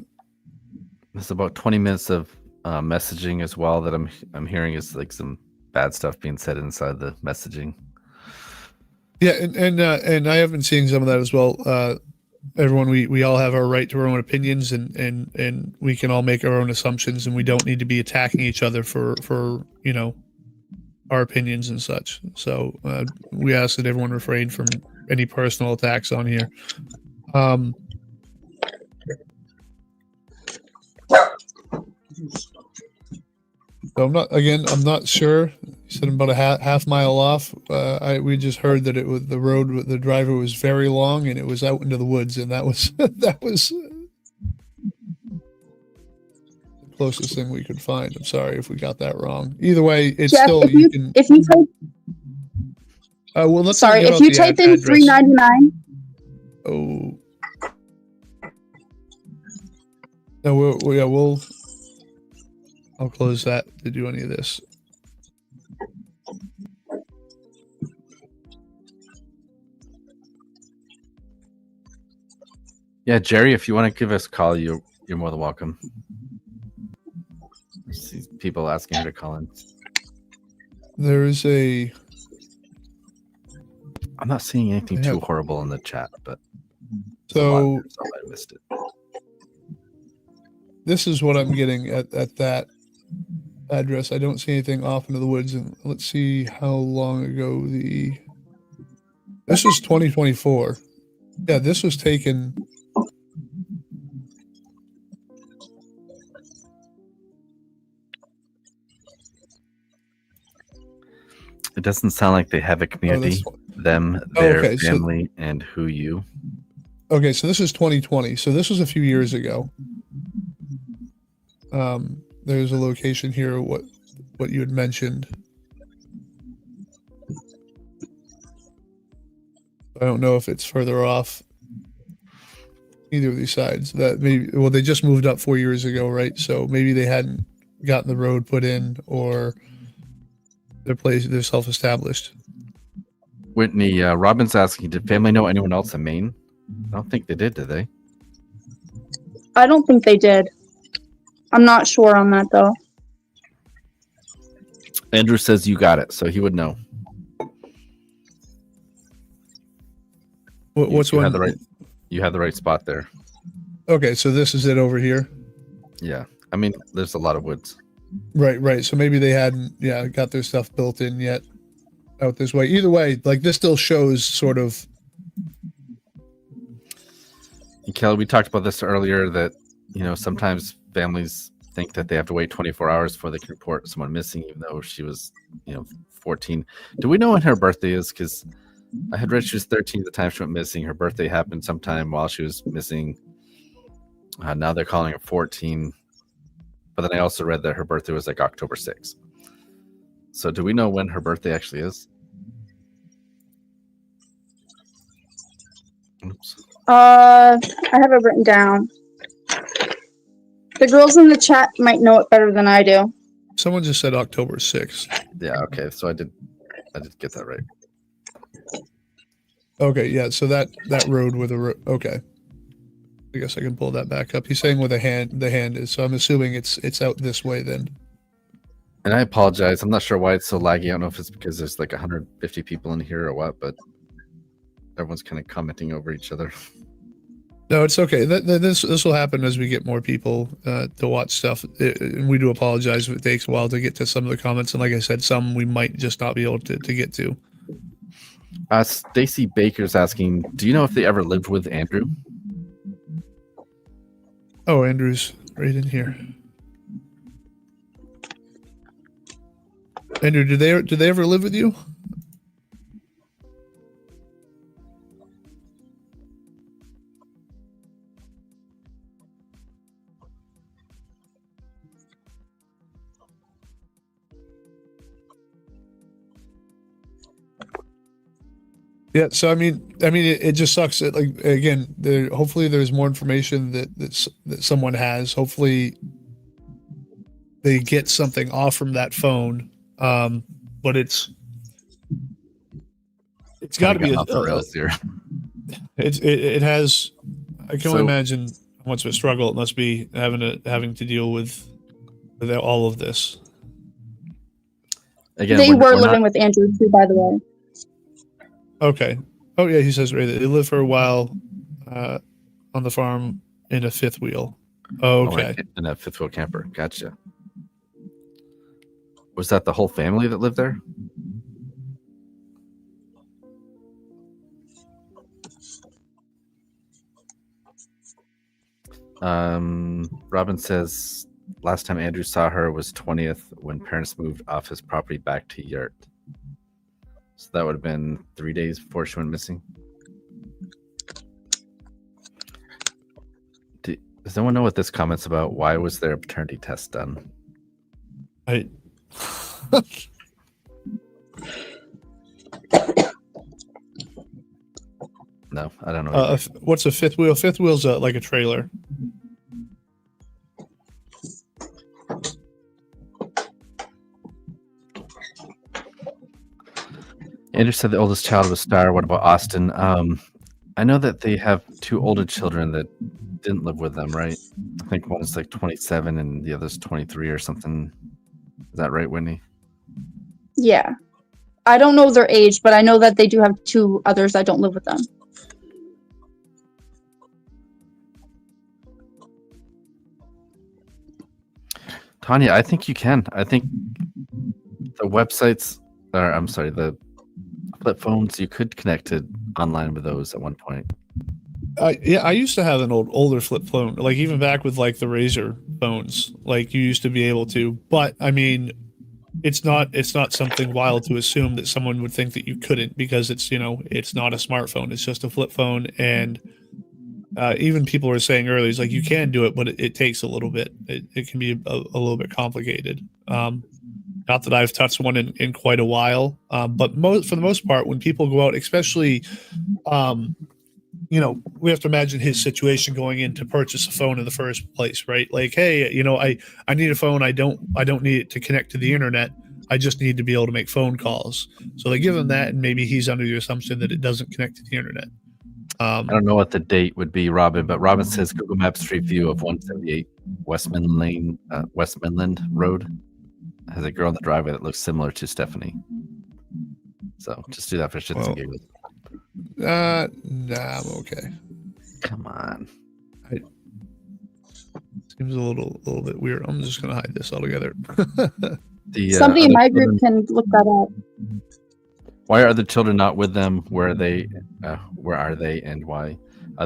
It's about 20 minutes of messaging as well that I'm hearing is like some bad stuff being said inside the messaging. Yeah, and I have been seeing some of that as well. Everyone, we all have our right to our own opinions, and we can all make our own assumptions, and we don't need to be attacking each other for our opinions and such. So we ask that everyone refrain from any personal attacks on here. So I'm not sure. He said about a half mile off. We just heard that it was the driver was very long and it was out into the woods, and that was that was the closest thing we could find. I'm sorry if we got that wrong. Either way, it's Jeff, still if you type well, let's sorry, get if out you the type in address. 399. Oh. No, I'll close that to do any of this. Yeah, Jerry, if you want to give us a call, you're more than welcome. I see people asking her to call in. There's a. I'm not seeing anything too horrible in the chat, but so I missed it. This is what I'm getting at that address. I don't see anything off into the woods, and let's see how long ago this was 2024. Yeah, this was taken. It doesn't sound like they have a community. Them, their family, and who you. Okay, so this is 2020. So this was a few years ago. There's a location here. What you had mentioned. I don't know if it's further off either of these sides. That maybe they just moved up 4 years ago, right? So maybe they hadn't gotten the road put in, or they're self-established. Whitney, Robin's asking, did family know anyone else in Maine? I don't think they did they? I don't think they did. I'm not sure on that though. Andrew says you got it, so he would know. What's you one? Had the right, you had the right spot there. Okay, so this is it over here. Yeah, I mean, there's a lot of woods. Right. So maybe they hadn't, got their stuff built in yet out this way. Either way, like this still shows sort of. And Kelly, we talked about this earlier that, sometimes families think that they have to wait 24 hours before they can report someone missing, even though she was, 14. Do we know when her birthday is? Because I had read she was 13 at the time she went missing. Her birthday happened sometime while she was missing. Now they're calling her 14. But then I also read that her birthday was like October 6th. So do we know when her birthday actually is? Oops. I have it written down. The girls in the chat might know it better than I do. Someone just said October 6th. Yeah, okay. So I did get that right. Okay, yeah. So that road with okay. I guess I can pull that back up. He's saying where the hand is, so I'm assuming it's out this way then. And I apologize. I'm not sure why it's so laggy. I don't know if it's because there's like 150 people in here or what, but everyone's kind of commenting over each other. No, it's okay. This will happen as we get more people to watch stuff. And we do apologize if it takes a while to get to some of the comments. And like I said, some we might just not be able to get to. Stacy Baker's asking, do you know if they ever lived with Andrew? Oh, Andrew's right in here. Andrew, did they ever live with you? Yeah, so I mean, it just sucks that, like, again, hopefully there's more information that someone has. Hopefully they get something off from that phone, but it's got to be off the rails here. It has. I can only imagine how much of a struggle it must be having to deal with with all of this? Again, They were we're living not, with Andrew too, by the way. Okay. Oh yeah, he says right there. They lived for a while on the farm in a fifth wheel. Okay. in a fifth wheel camper. Gotcha. Was that the whole family that lived there? Robin says last time Andrew saw her was 20th when parents moved off his property back to Yurt. So that would have been 3 days before she went missing. Does anyone know what this comment's about? Why was there a paternity test done? No, I don't know. What's a fifth wheel? Fifth wheel's like a trailer. Andrew said the oldest child was Star. What about Austin? I know that they have 2 older children that didn't live with them, right? I think one is like 27 and the other's 23 or something. Is that right, Whitney? Yeah. I don't know their age, but I know that they do have 2 others that don't live with them. Tanya, I think you can. I think the websites, or I'm sorry, the flip phones, you could connect it online with those at one point. Yeah, I used to have an older flip phone, like even back with like the Razor phones, like you used to be able to. But I mean, it's not something wild to assume that someone would think that you couldn't, because it's it's not a smartphone, it's just a flip phone. And even people were saying earlier, it's like you can do it, but it takes a little bit. It can be a little bit complicated. Not that I've touched one in quite a while, but for the most part, when people go out, especially, we have to imagine his situation going in to purchase a phone in the first place, right? Like, hey, I need a phone. I don't need it to connect to the internet. I just need to be able to make phone calls. So they give him that, and maybe he's under the assumption that it doesn't connect to the internet. I don't know what the date would be, Robin, but Robin says Google Maps Street View of 178 Westminland Road has a girl in the driveway that looks similar to Stefanie. So just do that for shits and giggles. Nah, I'm okay. Come on. Seems a little bit weird. I'm just gonna hide this altogether. Somebody in my group can look that up. Why are the children not with them? Where are they? Where are they, and why?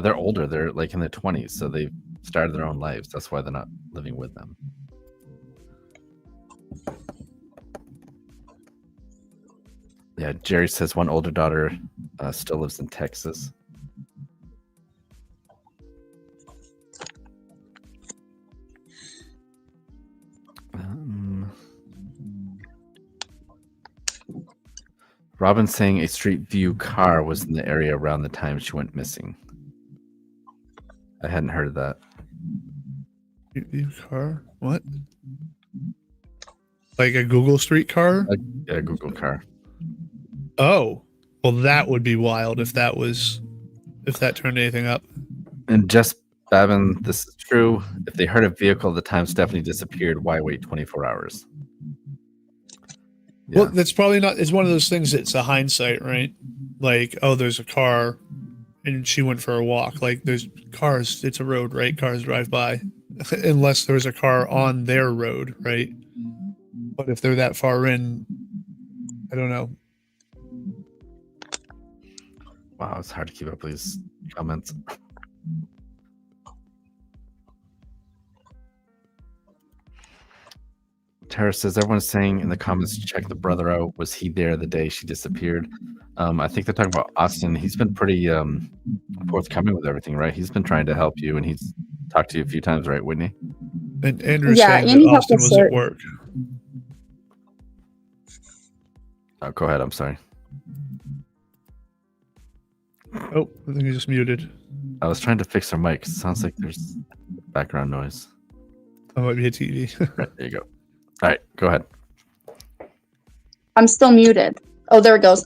They're older. They're like in their 20s, so they've started their own lives. That's why they're not living with them. Yeah, Jerry says one older daughter still lives in Texas. Robin saying a Street View car was in the area around the time she went missing. I hadn't heard of that. Street View car? What? Like a Google Street car? Yeah, Google car. Oh, well, that would be wild if that turned anything up. And Jess Babin, this is true. If they heard a vehicle at the time Stefanie disappeared, why wait 24 hours? Yeah. Well, that's probably not. It's one of those things. It's a hindsight, right? Like, oh, there's a car, and she went for a walk. Like, there's cars. It's a road, right? Cars drive by, unless there's a car on their road, right? But if they're that far in, I don't know. Wow, it's hard to keep up with these comments. Tara says, everyone's saying in the comments to check the brother out. Was he there the day she disappeared? I think they're talking about Austin. He's been pretty forthcoming with everything, right? He's been trying to help you, and he's talked to you a few times, right, Whitney? And Andrew's saying that Austin was at work. Oh, go ahead. I'm sorry. Oh, I think you just muted. I was trying to fix her mic. It sounds like there's background noise. That might be a TV. Right, there you go. All right, go ahead. I'm still muted. Oh, there it goes.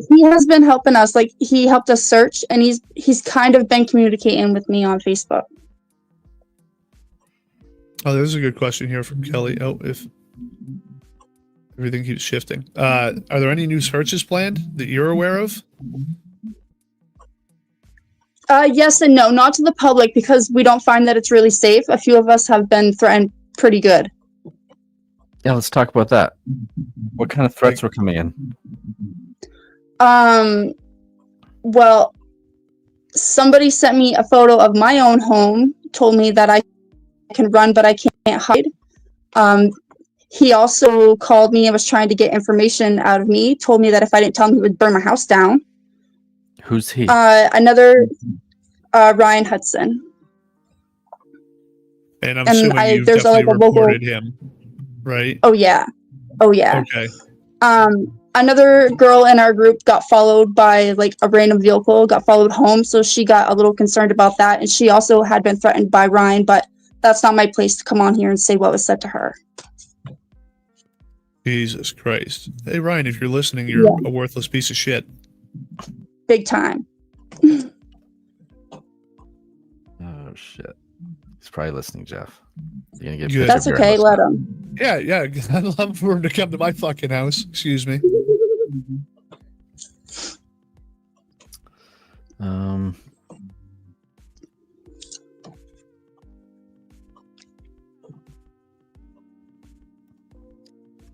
He has been helping us. Like, he helped us search, and he's kind of been communicating with me on Facebook. Oh, there's a good question here from Kelly. Oh, if everything keeps shifting. Are there any new searches planned that you're aware of? Yes and no, not to the public because we don't find that it's really safe. A few of us have been threatened pretty good. Yeah, let's talk about that. What kind of threats were coming in? Well, somebody sent me a photo of my own home, told me that I can run, but I can't hide. He also called me and was trying to get information out of me, told me that if I didn't tell him, he would burn my house down. Who's he? Another Ryan Hudson. And I'm assuming you've there's definitely a local reported him, right? Oh yeah. Okay. Another girl in our group got followed by like a random vehicle, got followed home, so she got a little concerned about that, and she also had been threatened by Ryan, but that's not my place to come on here and say what was said to her. Jesus Christ. Hey, Ryan, if you're listening, you're a worthless piece of shit. Big time. Oh, shit. He's probably listening, Jeff. You're gonna get Good. That's okay, let him. Yeah, I'd love for him to come to my fucking house. Excuse me.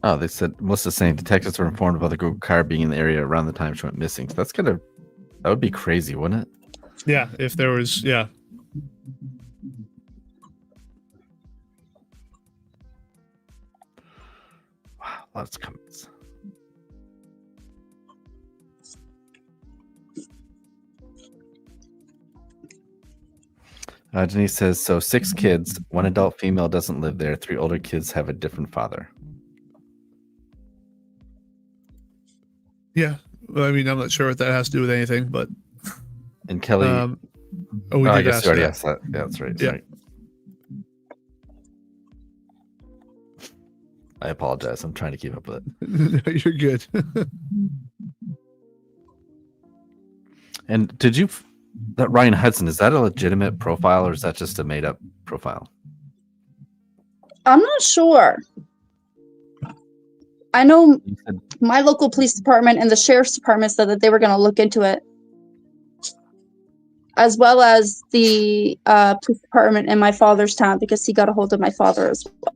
Oh, they said Melissa's saying detectives were informed about the Google car being in the area around the time she went missing. So that would be crazy, wouldn't it? Yeah, if there was, yeah. Wow, lots of comments. Denise says, so 6 kids, 1 adult female doesn't live there, 3 older kids have a different father. Yeah. Well, I mean, I'm not sure what that has to do with anything, but. And Kelly. I guess you already asked that. Yeah, that's right. Yeah. Right. I apologize. I'm trying to keep up with it. No, you're good. And that Ryan Hudson, is that a legitimate profile or is that just a made up profile? I'm not sure. I know my local police department and the sheriff's department said that they were going to look into it, as well as the police department in my father's town because he got a hold of my father as well.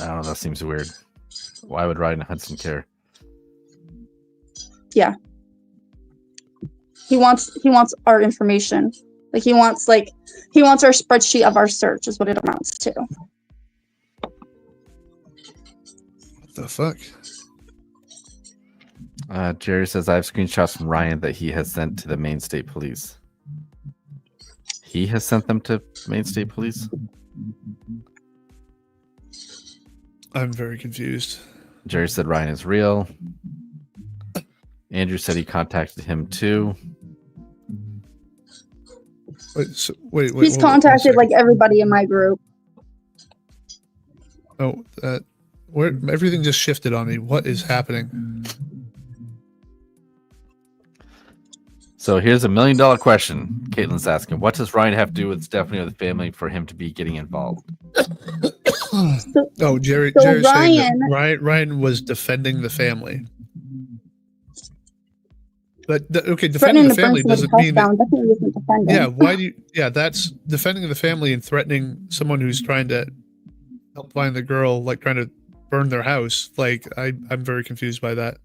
I don't know. That seems weird. Why would Ryan Hudson care? Yeah. He wants our information. He wants our spreadsheet of our search is what it amounts to. What the fuck? Jerry says, I have screenshots from Ryan that he has sent to the Maine State Police. He has sent them to Maine State Police? I'm very confused. Jerry said Ryan is real. Andrew said he contacted him too. Wait. He's contacted like everybody in my group. Oh, where everything just shifted on me. What is happening? So here's $1 million question. Caitlin's asking, what does Ryan have to do with Stephanie or the family for him to be getting involved? Jerry's saying that Ryan was defending the family. But defending the family doesn't mean that, yeah, why do you? Yeah, that's defending the family and threatening someone who's trying to help find the girl, like trying to burn their house. Like I'm very confused by that.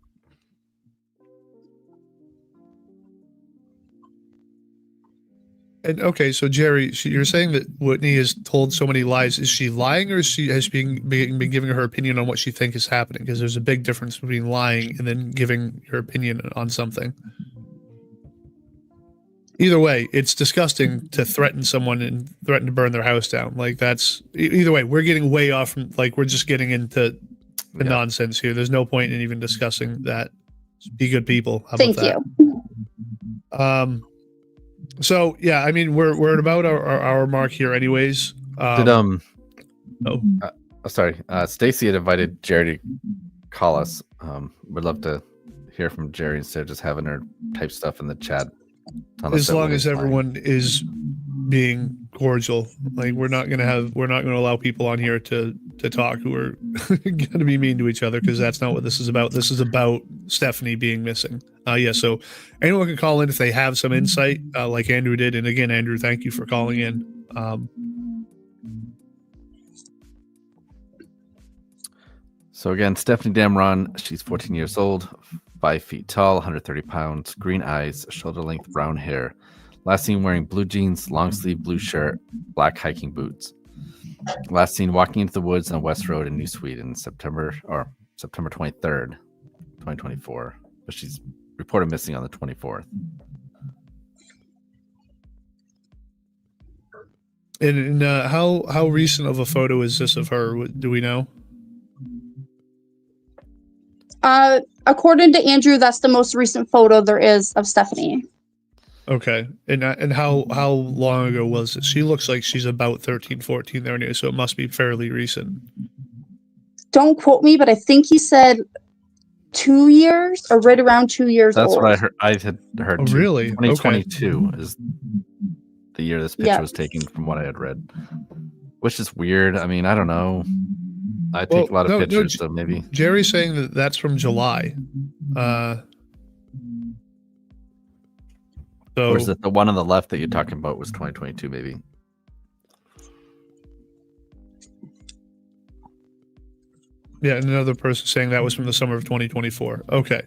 And okay, so Jerry, you're saying that Whitney has told so many lies. Is she lying, or has she been giving her opinion on what she thinks is happening? Because there's a big difference between lying and then giving your opinion on something. Either way, it's disgusting to threaten someone and threaten to burn their house down. Like that's either way, we're getting way off from we're just getting into the nonsense here. There's no point in even discussing that. Be good people. How about that? Thank you. So yeah, I mean we're at about our mark here, anyways. Stacy had invited Jerry to call us. We'd love to hear from Jerry instead of just having her type stuff in the chat As long as everyone is being cordial, like we're not gonna allow people on here to talk who are gonna be mean to each other, because that's not what this is about. This is about Stefanie being missing. So anyone can call in if they have some insight, like Andrew did. And again, Andrew, thank you for calling in. So again, Stefanie Damron, she's 14 years old, 5 feet tall, 130 pounds, green eyes, shoulder-length brown hair. Last seen wearing blue jeans, long sleeve blue shirt, black hiking boots. Last seen walking into the woods on West Road in New Sweden, September 23rd, 2024. But she's reported missing on the 24th. And how recent of a photo is this of her? Do we know? According to Andrew, that's the most recent photo there is of Stefanie. Okay. And how long ago was it? She looks like she's about 13, 14 there anyway, so it must be fairly recent. Don't quote me, but I think he said 2 years or right around 2 years That's old. what I heard. I had heard. Oh, too. really? 2022 is the year this picture was taken, from what I had read. Which is weird. I mean, I don't know. I take a lot of pictures, so maybe. Jerry's saying that that's from July. Or is it the one on the left that you're talking about was 2022, maybe? Yeah, and another person saying that was from the summer of 2024. Okay.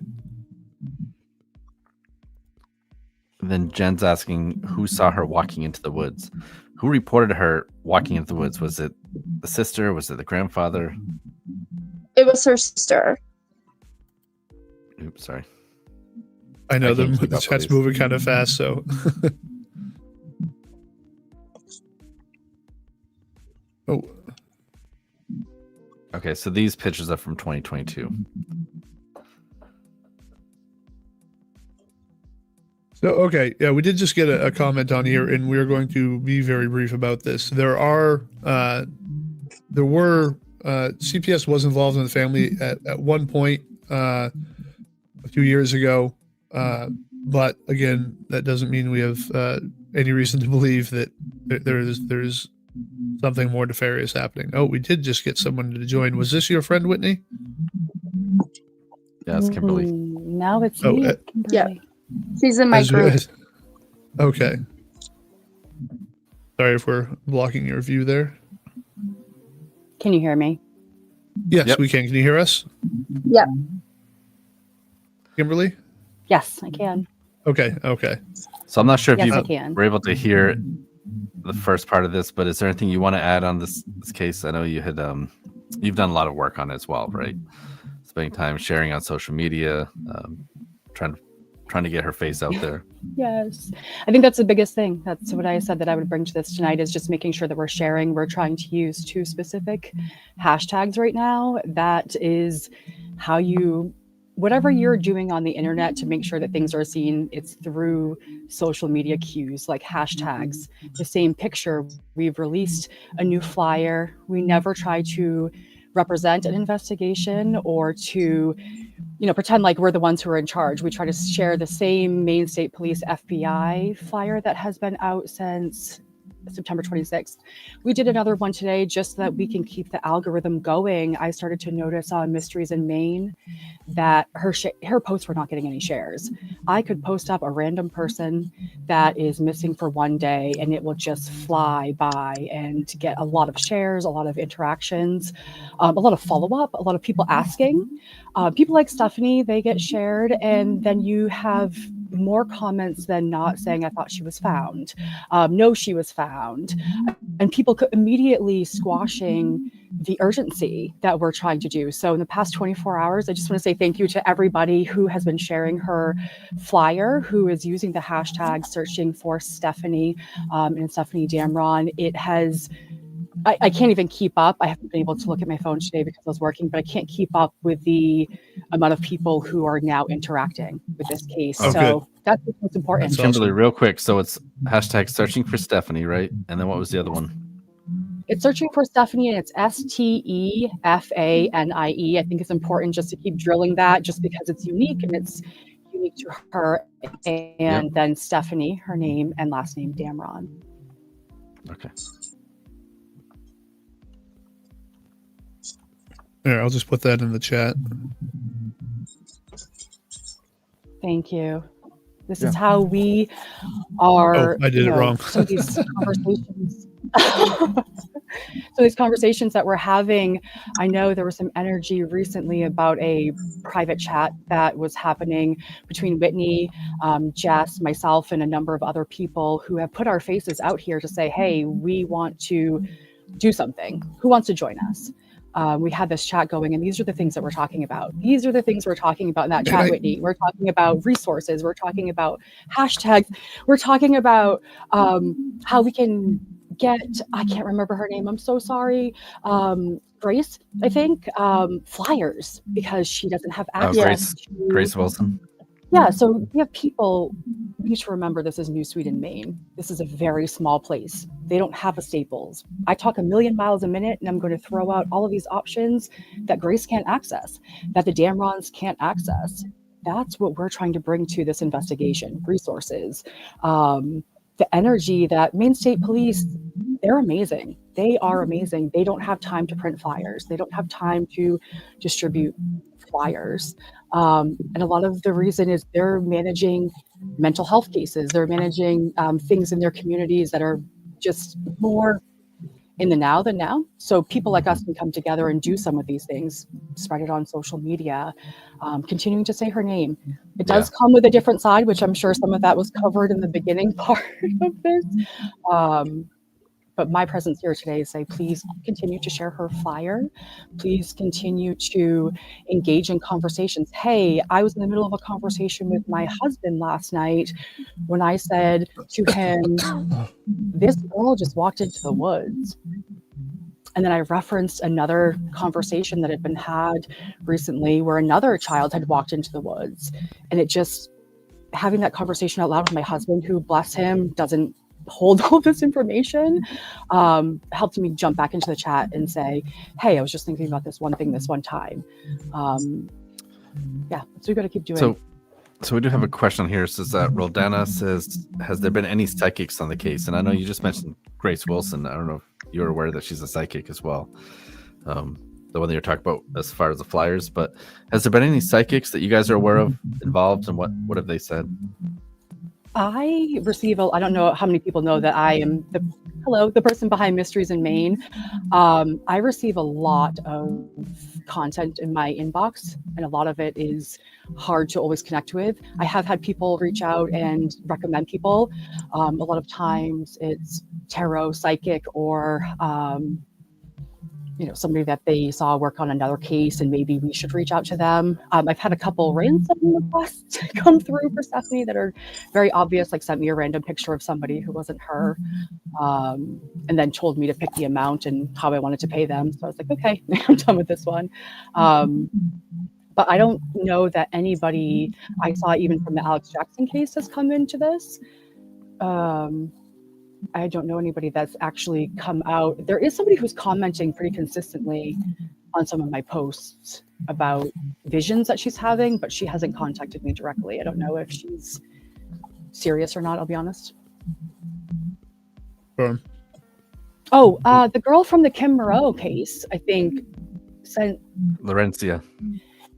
And then Jen's asking who saw her walking into the woods. Who reported her walking into the woods? Was it the sister? Was it the grandfather? It was her sister. Oops, sorry. I know can't keep the up chat's with these. moving kind of fast, so. Oh. Okay, so these pictures are from 2022. So, okay, yeah, we did just get a comment on here, and we're going to be very brief about this. There were CPS was involved in the family at one point a few years ago, but again, that doesn't mean we have any reason to believe that there's something more nefarious happening. Oh, we did just get someone to join. Was this your friend, Whitney? Yeah, it's Kimberly. Now it's Oh, me. Kimberly. Yeah. She's in my group. Okay. Sorry if we're blocking your view there. Can you hear me? Yes, Yep. we can. Can you hear us, Yep. Kimberly? Yes, I can. Okay. So I'm not sure if Yes, you I can. were able to hear the first part of this, but is there anything you want to add on this case? I know you had you've done a lot of work on it as well, right? Spending time sharing on social media, trying to get her face out there. Yes. I think that's the biggest thing. That's what I said that I would bring to this tonight, is just making sure that we're sharing. We're trying to use 2 specific hashtags right now. That is how whatever you're doing on the internet to make sure that things are seen, it's through social media cues like hashtags. The same picture, we've released a new flyer. We never try to represent an investigation or to pretend like we're the ones who are in charge. We try to share the same Maine State Police FBI flyer that has been out since September 26th. We did another one today just so that we can keep the algorithm going. I started to notice on Mysteries in Maine that her posts were not getting any shares. I could post up a random person that is missing for one day and it will just fly by and get a lot of shares, a lot of interactions, a lot of follow-up, a lot of people asking. People like Stefanie, they get shared, and then you have more comments than not saying, I thought she was found. No, she was found. And people immediately squashing the urgency that we're trying to do. So in the past 24 hours, I just want to say thank you to everybody who has been sharing her flyer, who is using the hashtag searching for Stefanie and Stefanie Damron. It has, I can't even keep up. I haven't been able to look at my phone today because I was working, but I can't keep up with the amount of people who are now interacting with this case. Oh, so good. that's what's important. That's Kimberly, awesome. real quick. So it's hashtag searching for Stefanie, right? And then what was the other one? It's searching for Stefanie, and it's Stefanie. I think it's important just to keep drilling that, just because it's unique and it's unique to her, and then Stefanie, her name and last name Damron. Okay. Here, I'll just put that in the chat. Thank you. This is how we are. I did it wrong. Some of these conversations. So these conversations that we're having, I know there was some energy recently about a private chat that was happening between Whitney, Jess, myself, and a number of other people who have put our faces out here to say, hey, we want to do something. Who wants to join us? We had this chat going, and these are the things that we're talking about. These are the things we're talking about in that chat, Whitney. We're talking about resources. We're talking about hashtags. We're talking about how we can get, I can't remember her name. I'm so sorry. Grace, I think, flyers, because she doesn't have access to Grace Wilson. Yeah, so we have people, we need to remember this is New Sweden, Maine. This is a very small place. They don't have a Staples. I talk a million miles a minute, and I'm going to throw out all of these options that Grace can't access, that the Damrons can't access. That's what we're trying to bring to this investigation. Resources, the energy that Maine State Police, they're amazing. They are amazing. They don't have time to print flyers. They don't have time to distribute flyers. And a lot of the reason is they're managing mental health cases. They're managing things in their communities that are just more in the now than now. So people like us can come together and do some of these things, spread it on social media, continuing to say her name. It does come with a different side, which I'm sure some of that was covered in the beginning part of this. But my presence here today is say, please continue to share her flyer. Please continue to engage in conversations. Hey, I was in the middle of a conversation with my husband last night when I said to him, this girl just walked into the woods. And then I referenced another conversation that had been had recently where another child had walked into the woods. And it just, having that conversation out loud with my husband, who, bless him, doesn't hold all this information, helped me jump back into the chat and say, hey, I was just thinking about this one thing this one time. So we got to keep doing. So we do have a question here. It says that Roldana says, has there been any psychics on the case? And I know you just mentioned Grace Wilson. I don't know if you're aware that she's a psychic as well. The one that you're talking about as far as the flyers, but has there been any psychics that you guys are aware of involved, and what have they said? I receive I don't know how many people know that I am the person behind Mysteries in Maine. I receive a lot of content in my inbox, and a lot of it is hard to always connect with. I have had people reach out and recommend people. A lot of times it's tarot, psychic, or somebody that they saw work on another case and maybe we should reach out to them. I've had a couple ransom requests come through for Stefanie that are very obvious, like sent me a random picture of somebody who wasn't her, and then told me to pick the amount and how I wanted to pay them. So I was like, okay, I'm done with this one. But I don't know that anybody I saw even from the Alex Jackson case has come into this. I don't know anybody that's actually come out. There is somebody who's commenting pretty consistently on some of my posts about visions that she's having, but she hasn't contacted me directly. I don't know if she's serious or not, I'll be honest. Sure. The girl from the Kim Moreau case, I think, sent... Laurencia.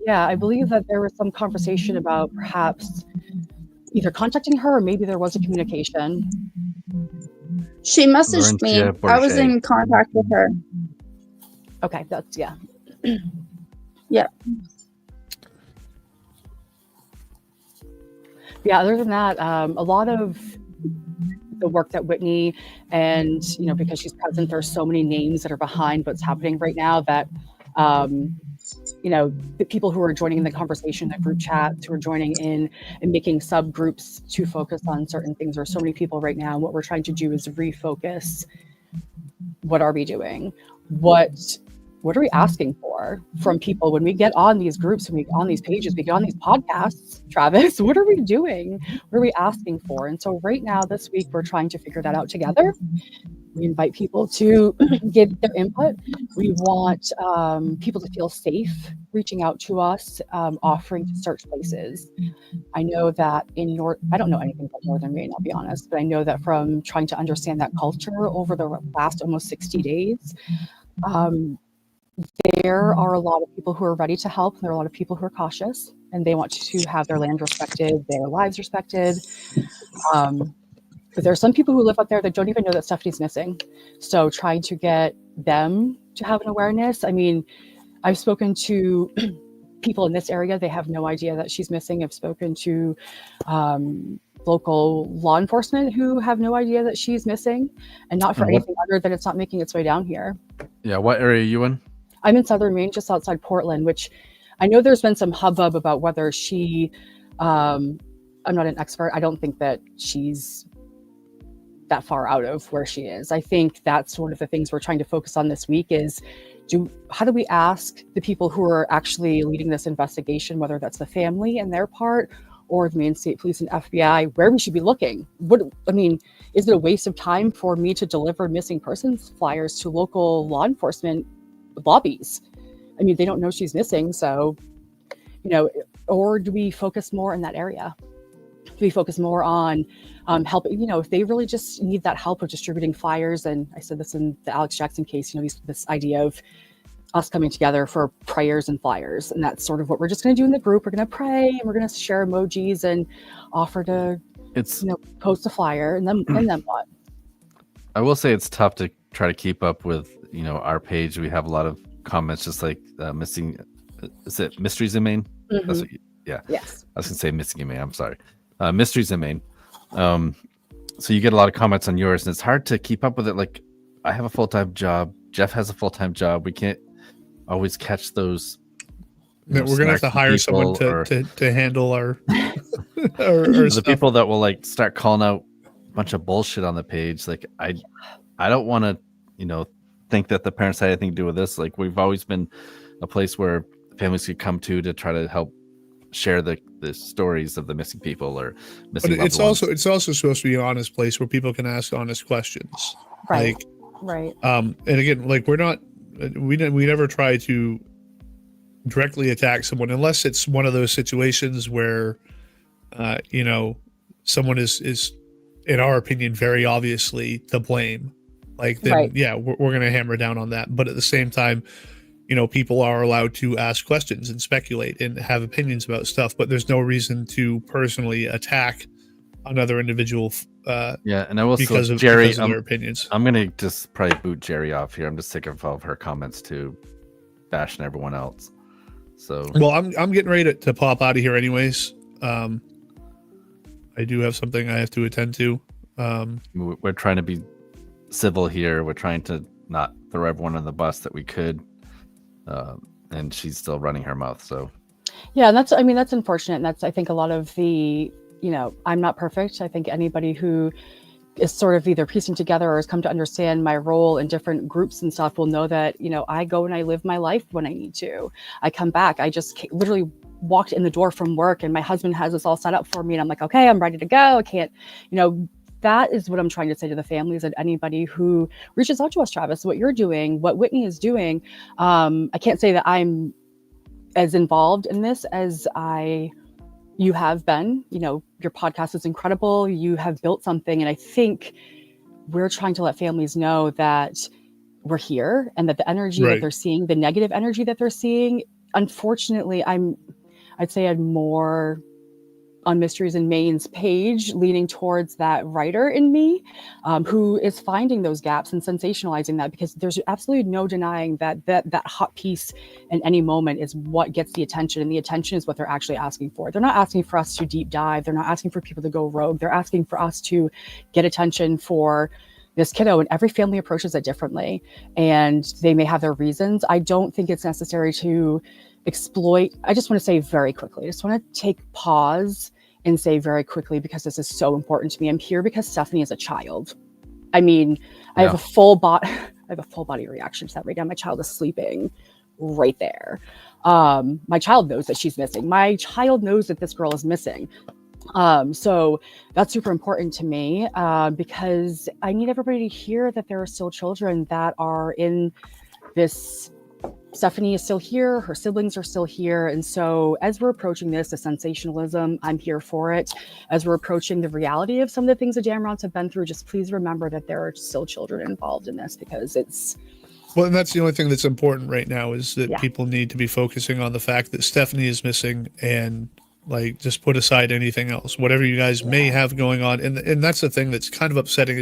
Yeah, I believe that there was some conversation about perhaps either contacting her or maybe there was a communication. She messaged me. I was in contact with her. Okay, that's, yeah. Yeah. Yeah, other than that, a lot of the work that Whitney and, because she's present, there's so many names that are behind what's happening right now that, the people who are joining in the conversation, the group chats, who are joining in and making subgroups to focus on certain things. There are so many people right now. What we're trying to do is refocus. What are we doing? What are we asking for from people when we get on these groups, when we get on these pages, we get on these podcasts, Travis? What are we doing? What are we asking for? And so right now, this week, we're trying to figure that out together. We invite people to give their input. We want people to feel safe reaching out to us, offering to search places. I know that I don't know anything about Northern Maine, I'll be honest, but I know that from trying to understand that culture over the last almost 60 days, there are a lot of people who are ready to help. There are a lot of people who are cautious and they want to have their land respected, their lives respected. But there are some people who live out there that don't even know that Stefanie's missing. So trying to get them to have an awareness. I mean, I've spoken to people in this area. They have no idea that she's missing. I've spoken to local law enforcement who have no idea that she's missing, and not for anything other than it's not making its way down here. Yeah. What area are you in? I'm in Southern Maine, just outside Portland, which I know there's been some hubbub about whether she, I'm not an expert. I don't think that she's that far out of where she is. I think that's one of the things we're trying to focus on this week is how do we ask the people who are actually leading this investigation, whether that's the family and their part or the Maine State Police and FBI, where we should be looking? Is it a waste of time for me to deliver missing persons flyers to local law enforcement lobbies? I mean, they don't know she's missing. So, or do we focus more in that area? Do we focus more on helping, if they really just need that help of distributing flyers? And I said this in the Alex Jackson case, this idea of us coming together for prayers and flyers. And that's sort of what we're just going to do in the group. We're going to pray and we're going to share emojis and offer to, post a flyer and then what? I will say it's tough to try to keep up with, our page. We have a lot of comments just like missing, is it Mysteries in Maine? Mm-hmm. Yeah. Yes. I was going to say Missing in Maine. I'm sorry. Mysteries in Maine. So you get a lot of comments on yours and it's hard to keep up with it. Like I have a full-time job. Jeff has a full-time job. We can't always catch those. We're going to have to hire someone to handle our the stuff. People that will like start calling out a bunch of bullshit on the page. Like I don't want to, think that the parents had anything to do with this. Like we've always been a place where families could come to try to help share the stories of the missing people or missing. But it's also supposed to be an honest place where people can ask honest questions. Right. Right. And again, like we never try to directly attack someone unless it's one of those situations where, someone is in our opinion, very obviously to blame. Like then, right. Yeah, we're going to hammer down on that. But at the same time, people are allowed to ask questions and speculate and have opinions about stuff, but there's no reason to personally attack another individual. And I will say, because of Jerry, their opinions. I'm going to just probably boot Jerry off here. I'm just sick of all of her comments too, bashing everyone else. So, well, I'm getting ready to pop out of here anyways. I do have something I have to attend to. We're trying to be civil here. We're trying to not throw everyone on the bus that we could. And she's still running her mouth. So, yeah, that's unfortunate. And that's, I think, a lot of the, I'm not perfect. I think anybody who is sort of either piecing together or has come to understand my role in different groups and stuff will know that, I go and I live my life when I need to. I come back. I just literally walked in the door from work and my husband has this all set up for me. And I'm like, okay, I'm ready to go. I can't, that is what I'm trying to say to the families and anybody who reaches out to us, Travis, what you're doing, what Whitney is doing. I can't say that I'm as involved in this as you have been. Your podcast is incredible. You have built something. And I think we're trying to let families know that we're here and that the energy that they're seeing, the negative energy that they're seeing, unfortunately, I'd say I'm more on Mysteries in Maine's page, leaning towards that writer in me, who is finding those gaps and sensationalizing that, because there's absolutely no denying that hot piece in any moment is what gets the attention, and the attention is what they're actually asking for. They're not asking for us to deep dive. They're not asking for people to go rogue. They're asking for us to get attention for this kiddo, and every family approaches it differently, and they may have their reasons. I don't think it's necessary to exploit. I just want to say very quickly, I just want to take pause and say very quickly, because this is so important to me. I'm here because Stefanie is a child. I mean, I have a full body reaction to that right now. My child is sleeping right there. My child knows that she's missing. My child knows that this girl is missing. So that's super important to me, because I need everybody to hear that there are still children that are in this. Stefanie is still here, her siblings are still here. And so as we're approaching this, the sensationalism, I'm here for it. As we're approaching the reality of some of the things the Damrons have been through, just please remember that there are still children involved in this, because it's... Well, and that's the only thing that's important right now, is that people need to be focusing on the fact that Stefanie is missing, and like, just put aside anything else, whatever you guys may have going on. And that's the thing that's kind of upsetting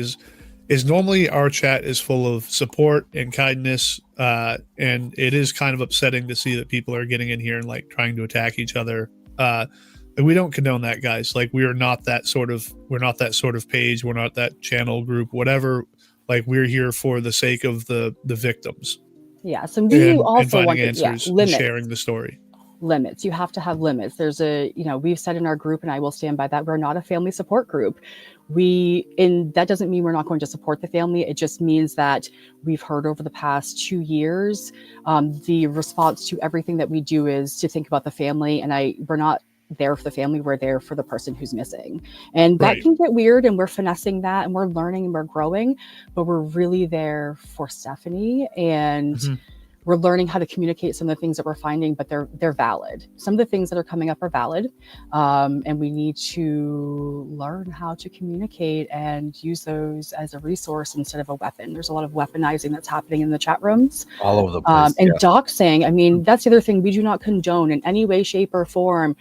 is normally our chat is full of support and kindness. And it is kind of upsetting to see that people are getting in here and like trying to attack each other. And we don't condone that, guys. Like, we're not that sort of page. We're not that channel group, whatever. Like, we're here for the sake of the victims. Yeah. So we also and finding want answers and sharing the story. Limits. You have to have limits. There's we've said in our group, and I will stand by that, we're not a family support group. That doesn't mean we're not going to support the family. It just means that we've heard over the past 2 years, the response to everything that we do is to think about the family. And we're not there for the family. We're there for the person who's missing. And that can get weird, and we're finessing that, and we're learning and we're growing, but we're really there for Stefanie, and we're learning how to communicate some of the things that we're finding, but they're valid. Some of the things that are coming up are valid, and we need to learn how to communicate and use those as a resource instead of a weapon. There's a lot of weaponizing that's happening in the chat rooms. All over the place. And doxing, I mean, that's the other thing. We do not condone in any way, shape, or form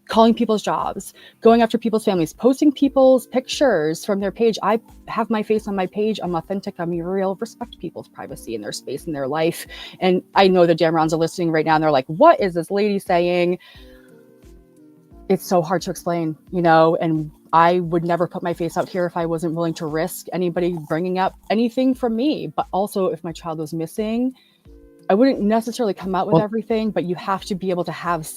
calling people's jobs, going after people's families, posting people's pictures from their page. I have my face on my page. I'm authentic. I'm real. Respect people's privacy and their space and their life. And I know the Damrons are listening right now, and they're like, what is this lady saying? It's so hard to explain, and I would never put my face out here if I wasn't willing to risk anybody bringing up anything from me. But also, if my child was missing, I wouldn't necessarily come out with everything, but you have to be able to have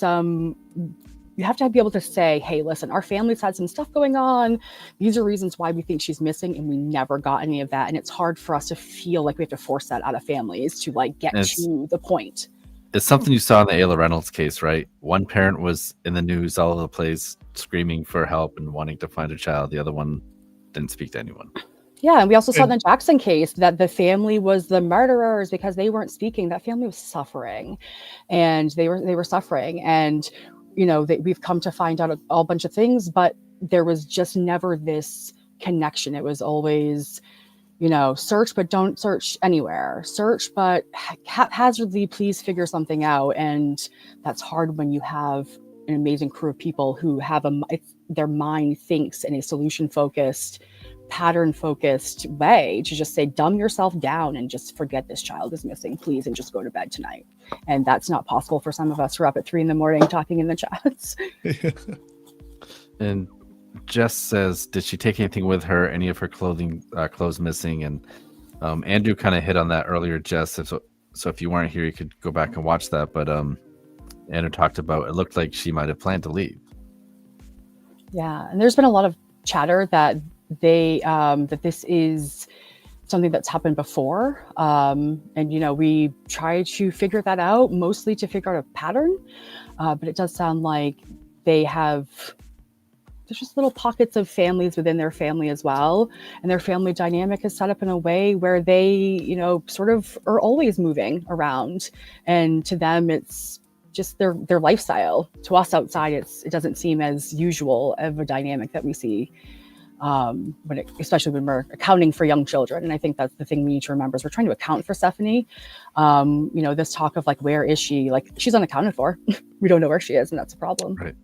you have to be able to say, hey, listen, our family's had some stuff going on. These are reasons why we think she's missing, and we never got any of that. And it's hard for us to feel like we have to force that out of families to get to the point. It's something you saw in the Ayla Reynolds case, right? One parent was in the news all over the place screaming for help and wanting to find a child. The other one didn't speak to anyone. Yeah, and we also saw in the Jackson case that the family was the murderers because they weren't speaking. That family was suffering, and they were suffering. And we've come to find out a bunch of things, but there was just never this connection. It was always, search, but don't search anywhere. Search, but haphazardly, please figure something out. And that's hard when you have an amazing crew of people who have their mind thinks in a solution-focused, pattern-focused way to just say, dumb yourself down and just forget this child is missing, please, and just go to bed tonight. And that's not possible for some of us who are up at 3 a.m. talking in the chats. And Jess says, did she take anything with her? Any of her clothes missing? And Andrew kind of hit on that earlier, Jess. So if you weren't here, you could go back and watch that. But Andrew talked about, it looked like she might have planned to leave. Yeah, and there's been a lot of chatter that that this is something that's happened before. And, we try to figure that out, mostly to figure out a pattern. But it does sound like there's just little pockets of families within their family as well. And their family dynamic is set up in a way where they, sort of are always moving around. And to them, it's just their lifestyle. To us outside, it doesn't seem as usual of a dynamic that we see. Especially when we're accounting for young children. And I think that's the thing we need to remember is we're trying to account for Stefanie. This talk of where is she? She's unaccounted for. We don't know where she is, and that's a problem. Right.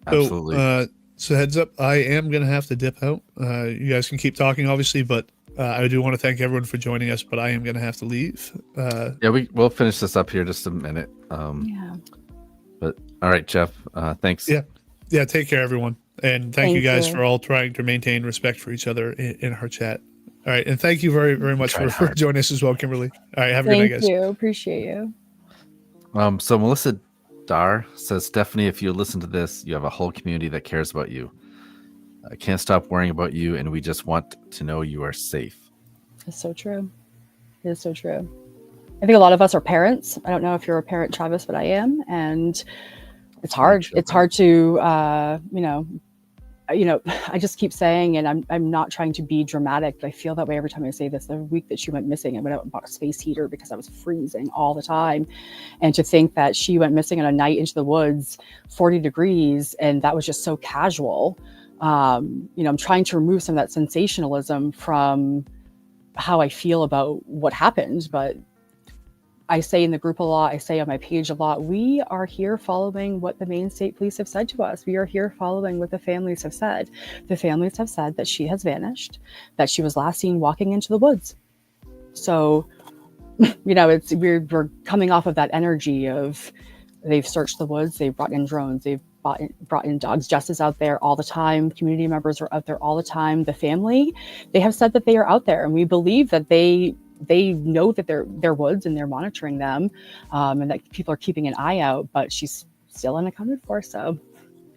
Absolutely. So heads up, I am going to have to dip out. You guys can keep talking, obviously, but I do want to thank everyone for joining us, but I am going to have to leave. We'll finish this up here just a minute. But all right, Jeff, thanks. Yeah. Take care, everyone. And thank you guys for all trying to maintain respect for each other in our chat. All right. And thank you very, very much for joining us as well, Kimberly. All right. Have a good night, guys. Thank you. Appreciate you. So Melissa Dar says, Stefanie, if you listen to this, you have a whole community that cares about you. I can't stop worrying about you, and we just want to know you are safe. It's so true. It is so true. I think a lot of us are parents. I don't know if you're a parent, Travis, but I am. And it's hard. It's hard to, I just keep saying, and I'm not trying to be dramatic, but I feel that way every time I say this. The week that she went missing, I went out and bought a space heater because I was freezing all the time. And to think that she went missing on a night into the woods, 40 degrees, and that was just so casual. I'm trying to remove some of that sensationalism from how I feel about what happened, but I say in the group a lot, I say on my page a lot, we are here following what the Maine State Police have said to us. We are here following what the families have said. The families have said that she has vanished, that she was last seen walking into the woods. So, we're coming off of that energy of they've searched the woods, they've brought in drones, they've brought in dogs. Jess is out there all the time. Community members are out there all the time. The family, they have said that they are out there, and we believe that they know that they're woods and they're monitoring them, and that people are keeping an eye out, but she's still unaccounted for. So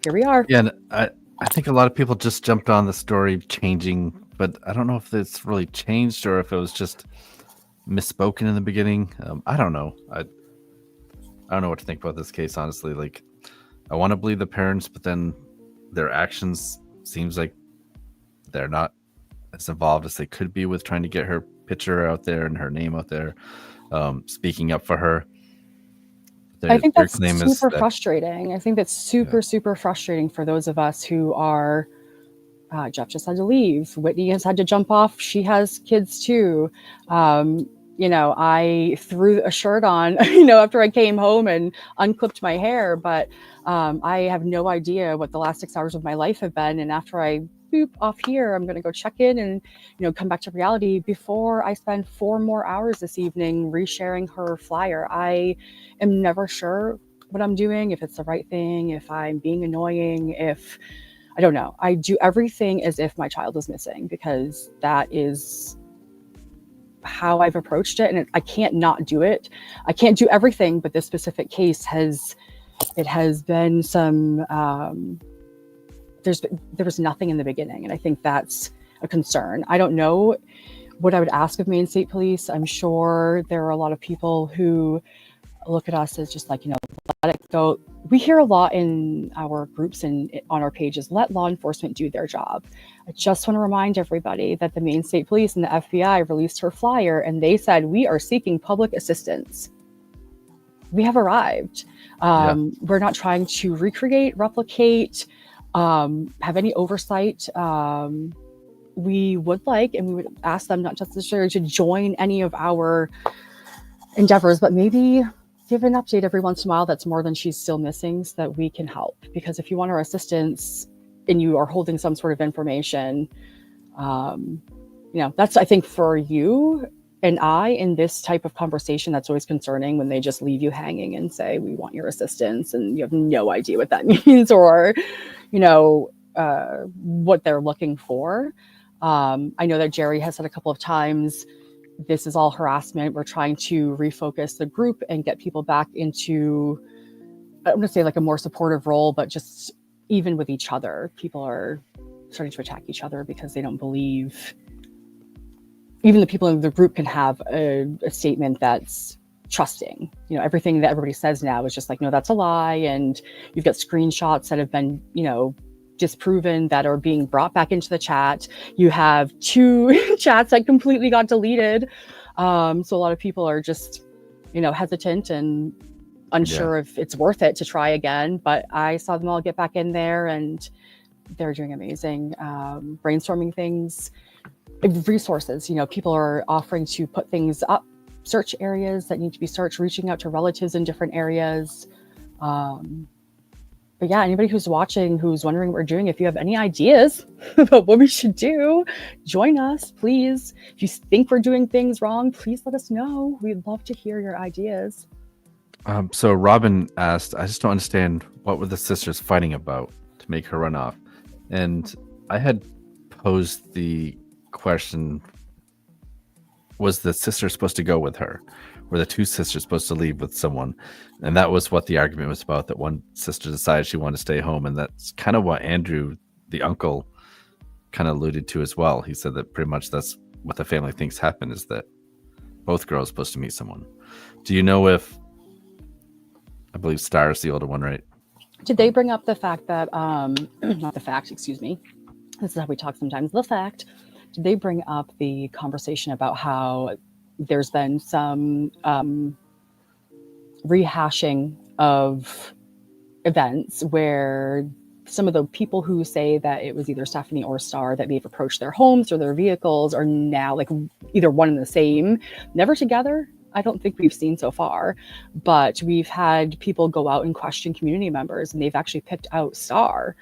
here we are. Yeah, and I think a lot of people just jumped on the story changing, but I don't know if it's really changed or if it was just misspoken in the beginning. I don't know. I don't know what to think about this case, honestly. Like, I want to believe the parents, but then their actions seems like they're not as involved as they could be with trying to get her picture out there and her name out there, speaking up for her. I think that's super frustrating. I think that's super frustrating for those of us who are, Jeff just had to leave. Whitney has had to jump off. She has kids too. I threw a shirt on, after I came home and unclipped my hair, but I have no idea what the last 6 hours of my life have been. And after I boop off here, I'm going to go check in and, come back to reality before I spend 4 more hours this evening resharing her flyer. I am never sure what I'm doing, if it's the right thing, if I'm being annoying, I don't know. I do everything as if my child is missing, because that is how I've approached it, and I can't not do it. I can't do everything, but this specific case has been some there was nothing in the beginning, and I think that's a concern. I don't know what I would ask of Maine State Police. I'm sure there are a lot of people who look at us as just like, let it go. We hear a lot in our groups and on our pages, let law enforcement do their job. I just want to remind everybody that the Maine State Police and the FBI released her flyer, and they said, we are seeking public assistance. We have arrived. We're not trying to recreate, replicate, have any oversight. We would like, and we would ask them not just necessarily to join any of our endeavors, but maybe give an update every once in a while that's more than she's still missing, so that we can help. Because if you want our assistance and you are holding some sort of information, that's, I think, for you and I in this type of conversation, that's always concerning when they just leave you hanging and say, we want your assistance, and you have no idea what that means or, what they're looking for. I know that Jerry has said a couple of times, this is all harassment. We're trying to refocus the group and get people back into, I'm going to say like a more supportive role, but just even with each other, people are starting to attack each other because they don't believe, even the people in the group can have a statement that's trusting. Everything that everybody says now is just like, no, that's a lie. And you've got screenshots that have been, disproven that are being brought back into the chat. You have 2 chats that completely got deleted. So a lot of people are just, hesitant and unsure if it's worth it to try again. But I saw them all get back in there, and they're doing amazing, brainstorming things, resources. People are offering to put things up, search areas that need to be searched, reaching out to relatives in different areas. But yeah, anybody who's watching, who's wondering what we're doing, if you have any ideas about what we should do, join us, please. If you think we're doing things wrong, please let us know. We'd love to hear your ideas. So Robin asked, I just don't understand, what were the sisters fighting about to make her run off? And I had posed the question, was the sister supposed to go with her? Were the 2 sisters supposed to leave with someone? And that was what the argument was about, that one sister decided she wanted to stay home. And that's kind of what Andrew, the uncle, kind of alluded to as well. He said that pretty much that's what the family thinks happened, is that both girls are supposed to meet someone. Do you know if, I believe Star is the older one, right? Did they bring up the fact that, not the fact, excuse me. This is how we talk sometimes. The fact, did they bring up the conversation about how there's been some rehashing of events where some of the people who say that it was either Stephanie or Star that may have approached their homes or their vehicles are now like either one and the same, never together? I don't think we've seen so far, but we've had people go out and question community members, and they've actually picked out Star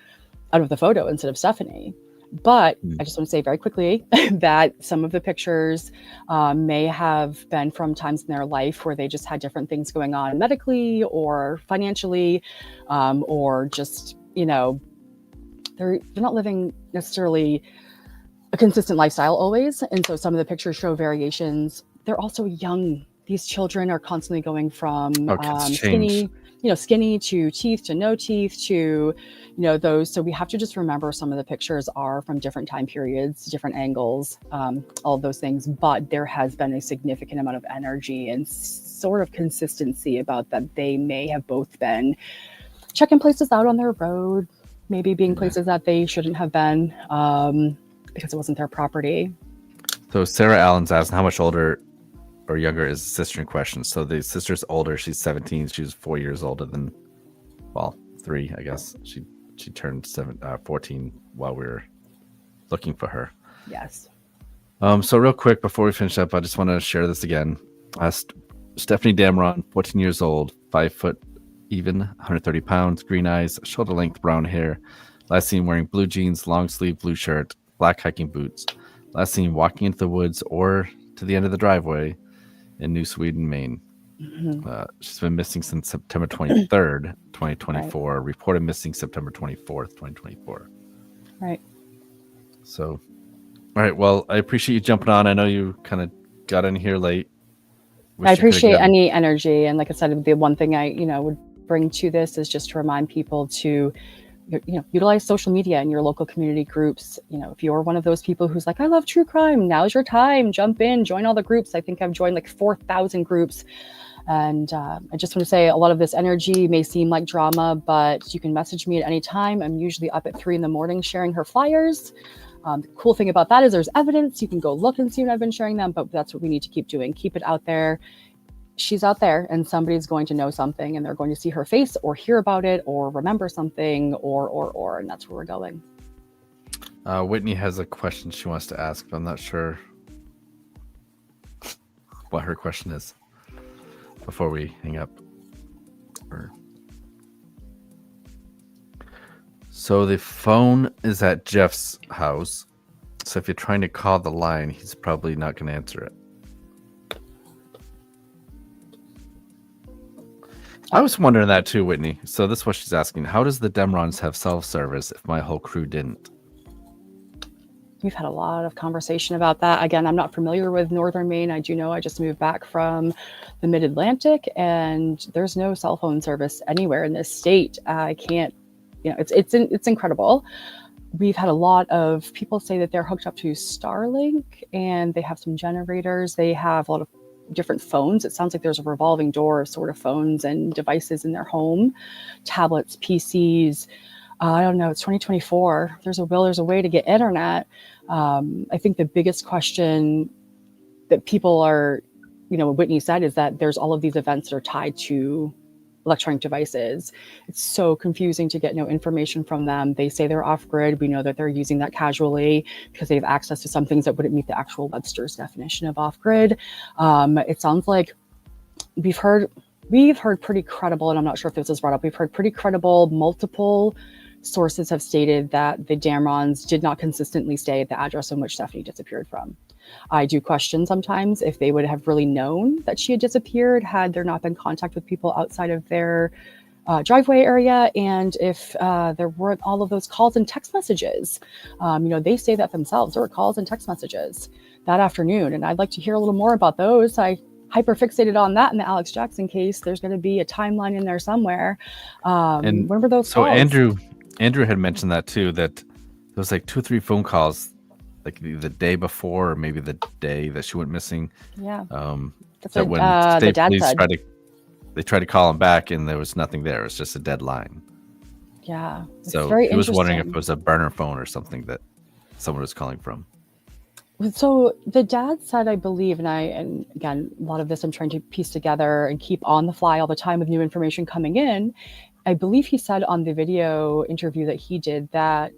out of the photo instead of Stephanie. But I just want to say very quickly that some of the pictures may have been from times in their life where they just had different things going on medically or financially, or just, you know, they're not living necessarily a consistent lifestyle always. And so some of the pictures show variations. They're also young. These children are constantly going from skinny to teeth to no teeth to, those. So we have to just remember some of the pictures are from different time periods, different angles, all of those things. But there has been a significant amount of energy and sort of consistency about that they may have both been checking places out on their road, maybe being places that they shouldn't have been because it wasn't their property. So Sarah Allen's asking how much older or younger is the sister in question. So the sister's older. She's 17. She was 4 years older than, 3, I guess. She turned 14 while we were looking for her. Yes. So real quick before we finish up, I just want to share this again. Stefanie Damron, 14 years old, 5 foot even, 130 pounds, green eyes, shoulder length brown hair. Last seen wearing blue jeans, long sleeve blue shirt, black hiking boots. Last seen walking into the woods or to the end of the driveway in New Sweden, Maine. Mm-hmm. She's been missing since September 23rd, 2024. Right. Reported missing September 24th, 2024. Right. So, all right. Well, I appreciate you jumping on. I know you kind of got in here late. I appreciate any energy. And like I said, the one thing I, would bring to this is just to remind people to, utilize social media in your local community groups. If you're one of those people who's like, I love true crime, now's your time, jump in, join all the groups. I think I've joined like 4,000 groups. And I just want to say a lot of this energy may seem like drama, but you can message me at any time. I'm usually up at 3 a.m. sharing her flyers. The cool thing about that is there's evidence. You can go look and see when I've been sharing them, but that's what we need to keep doing. Keep it out there. She's out there and somebody's going to know something and they're going to see her face or hear about it or remember something or, and that's where we're going. Whitney has a question she wants to ask, but I'm not sure what her question is before we hang up. So the phone is at Jeff's house. So if you're trying to call the line, he's probably not going to answer it. I was wondering that too, Whitney. So this is what she's asking. How does the Damrons have self-service if my whole crew didn't? We've had a lot of conversation about that. Again, I'm not familiar with Northern Maine. I do know I just moved back from the Mid-Atlantic and there's no cell phone service anywhere in this state. I can't, it's incredible. We've had a lot of people say that they're hooked up to Starlink and they have some generators. They have a lot of different phones. It sounds like there's a revolving door of sort of phones and devices in their home, tablets, PCs. I don't know. It's 2024. There's a will, there's a way to get internet. I think the biggest question that people are, what Whitney said is that there's all of these events that are tied to electronic devices. It's so confusing to get no information from them. They say they're off grid. We know that they're using that casually because they have access to some things that wouldn't meet the actual Webster's definition of off grid. It sounds like we've heard pretty credible, and I'm not sure if this was brought up, we've heard pretty credible, multiple sources have stated that the Damrons did not consistently stay at the address in which Stephanie disappeared from. I do question sometimes if they would have really known that she had disappeared had there not been contact with people outside of their driveway area, and if there weren't all of those calls and text messages. They say that themselves. There were calls and text messages that afternoon, and I'd like to hear a little more about those. I hyper-fixated on that in the Alex Jackson case. There's going to be a timeline in there somewhere. And when were those calls? Andrew had mentioned that too, that there was like 2 or 3 phone calls like the day before or maybe the day that she went missing. Yeah. That's that when state police tried to call him back and there was nothing there. It was just a dead line. Yeah. It's So very he was wondering if interesting. it was a burner phone or something that someone was calling from. So the dad said, I believe, and again, a lot of this I'm trying to piece together and keep on the fly all the time with new information coming in. I believe he said on the video interview that he did that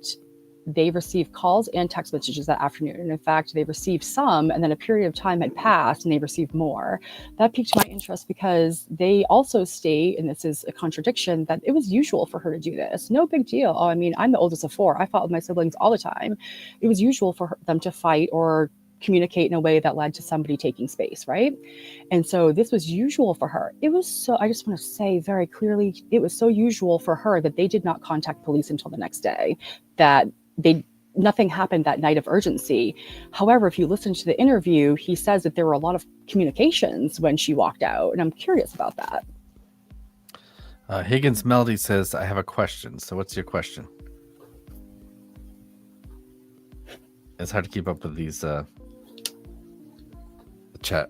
they received calls and text messages that afternoon. And in fact, they received some, and then a period of time had passed and they received more. That piqued my interest because they also state, and this is a contradiction, that it was usual for her to do this. No big deal. Oh, I mean, I'm the oldest of 4. I fought with my siblings all the time. It was usual for them to fight or communicate in a way that led to somebody taking space, right? And so this was usual for her. It was so, I just want to say very clearly, it was so usual for her that they did not contact police until the next day, that nothing happened that night of urgency. However, if you listen to the interview, he says that there were a lot of communications when she walked out, and I'm curious about that. Higgins Melody says, I have a question. So what's your question? It's hard to keep up with these the chat.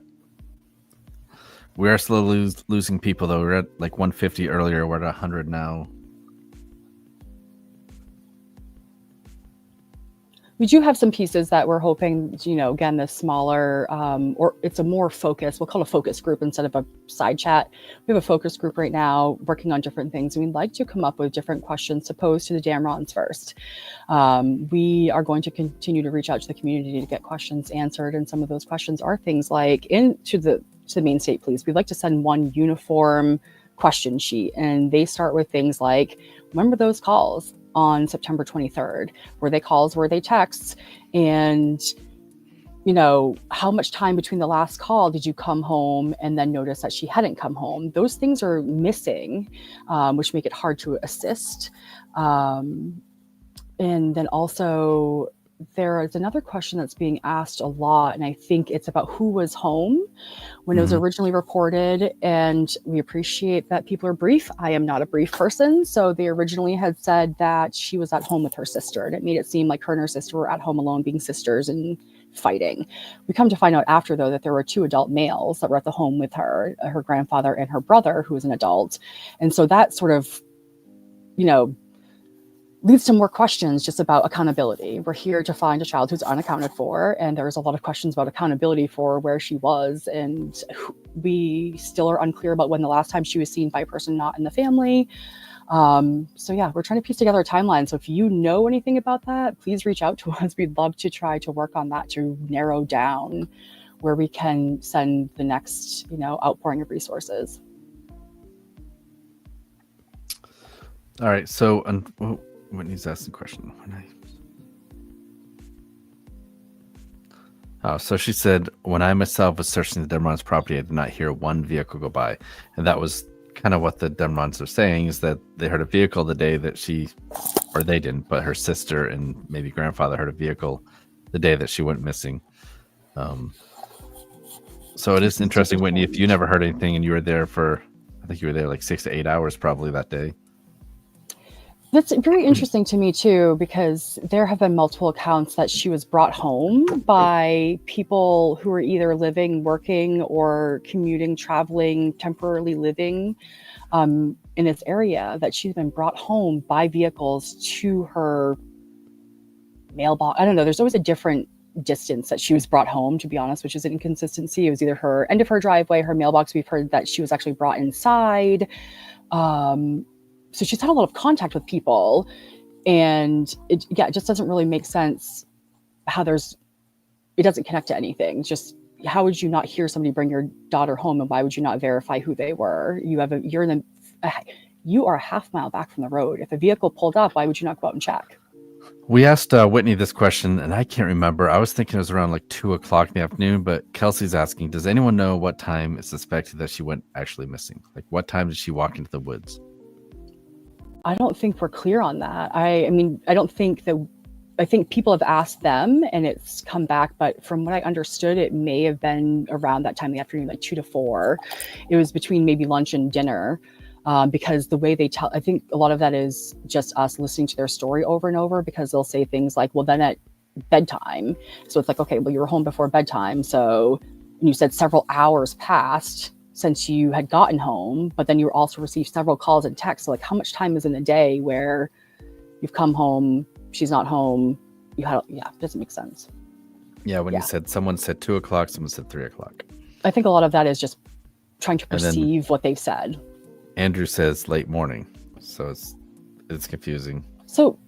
We are slowly losing people, though. We're at like 150 earlier. We're at 100 now. We do have some pieces that we're hoping, again, the smaller, or it's a more focused, we'll call it a focus group instead of a side chat. We have a focus group right now working on different things. We'd like to come up with different questions to pose to the Damrons first. We are going to continue to reach out to the community to get questions answered. And some of those questions are things like to the Maine State Police. We'd like to send one uniform question sheet. And they start with things like, remember those calls on September 23rd? Were they calls? Were they texts? And, how much time between the last call did you come home and then notice that she hadn't come home? Those things are missing, which make it hard to assist. And then also, there is another question that's being asked a lot, and I think it's about who was home when it was originally reported. And we appreciate that people are brief. I am not a brief person. So they originally had said that she was at home with her sister, and it made it seem like her and her sister were at home alone being sisters and fighting. We come to find out after, though, that there were 2 adult males that were at the home with her grandfather and her brother, who was an adult. And so that sort of, leads to more questions just about accountability. We're here to find a child who's unaccounted for, and there's a lot of questions about accountability for where she was, and we still are unclear about when the last time she was seen by a person not in the family. So yeah, we're trying to piece together a timeline. So if you know anything about that, please reach out to us. We'd love to try to work on that to narrow down where we can send the next, outpouring of resources. All right, so Whitney's asking a question. So she said, when I myself was searching the Damron's property, I did not hear one vehicle go by. And that was kind of what the Damrons are saying, is that they heard a vehicle the day that they didn't, but her sister and maybe grandfather heard a vehicle the day that she went missing. So it is interesting, Whitney, if you never heard anything and you were there I think you were there like 6 to 8 hours probably that day. That's very interesting to me, too, because there have been multiple accounts that she was brought home by people who were either living, working, or commuting, traveling, temporarily living in this area, that she's been brought home by vehicles to her mailbox. I don't know. There's always a different distance that she was brought home, to be honest, which is an inconsistency. It was either her end of her driveway, her mailbox. We've heard that she was actually brought inside. So she's had a lot of contact with people, and it just doesn't really make sense how it doesn't connect to anything. Just how would you not hear somebody bring your daughter home, and why would you not verify who they were? You are a half mile back from the road. If a vehicle pulled up, why would you not go out and check? We asked Whitney this question, and I can't remember. I was thinking it was around like 2:00 in the afternoon, but Kelsey's asking, does anyone know what time it's suspected that she went actually missing? Like, what time did she walk into the woods? I don't think we're clear on that. I think people have asked them and it's come back, but from what I understood, it may have been around that time in the afternoon, like 2 to 4. It was between maybe lunch and dinner, because the way they tell, I think a lot of that is just us listening to their story over and over, because they'll say things like, well, then at bedtime. So it's like, okay, well, you were home before bedtime. So, and you said several hours passed. since you had gotten home, but then you also received several calls and texts. So like, how much time is in a day where you've come home, she's not home, it doesn't make sense. Yeah, when you said, someone said 2 o'clock, someone said 3 o'clock. I think a lot of that is just trying to perceive what they've said. Andrew says late morning, so it's confusing. So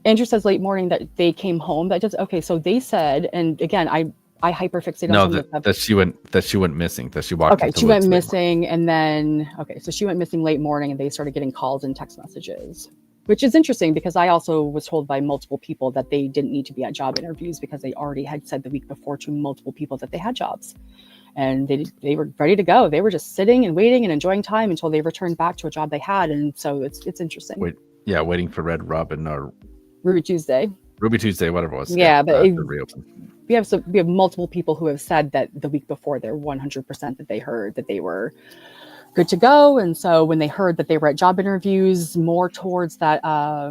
Andrew says late morning that they came home. Okay. So they said, and again, I hyperfixate on some of the stuff. that she went missing, that she walked. Okay, she went missing, and then so she went missing late morning, and they started getting calls and text messages, which is interesting because I also was told by multiple people that they didn't need to be at job interviews because they already had said the week before to multiple people that they had jobs, and they were ready to go. They were just sitting and waiting and enjoying time until they returned back to a job they had, and so it's interesting. Waiting for Red Robin or Ruby Tuesday, whatever it was. Yeah, but reopen. We have multiple people who have said that the week before they're 100% that they heard that they were good to go. And so when they heard that they were at job interviews more towards that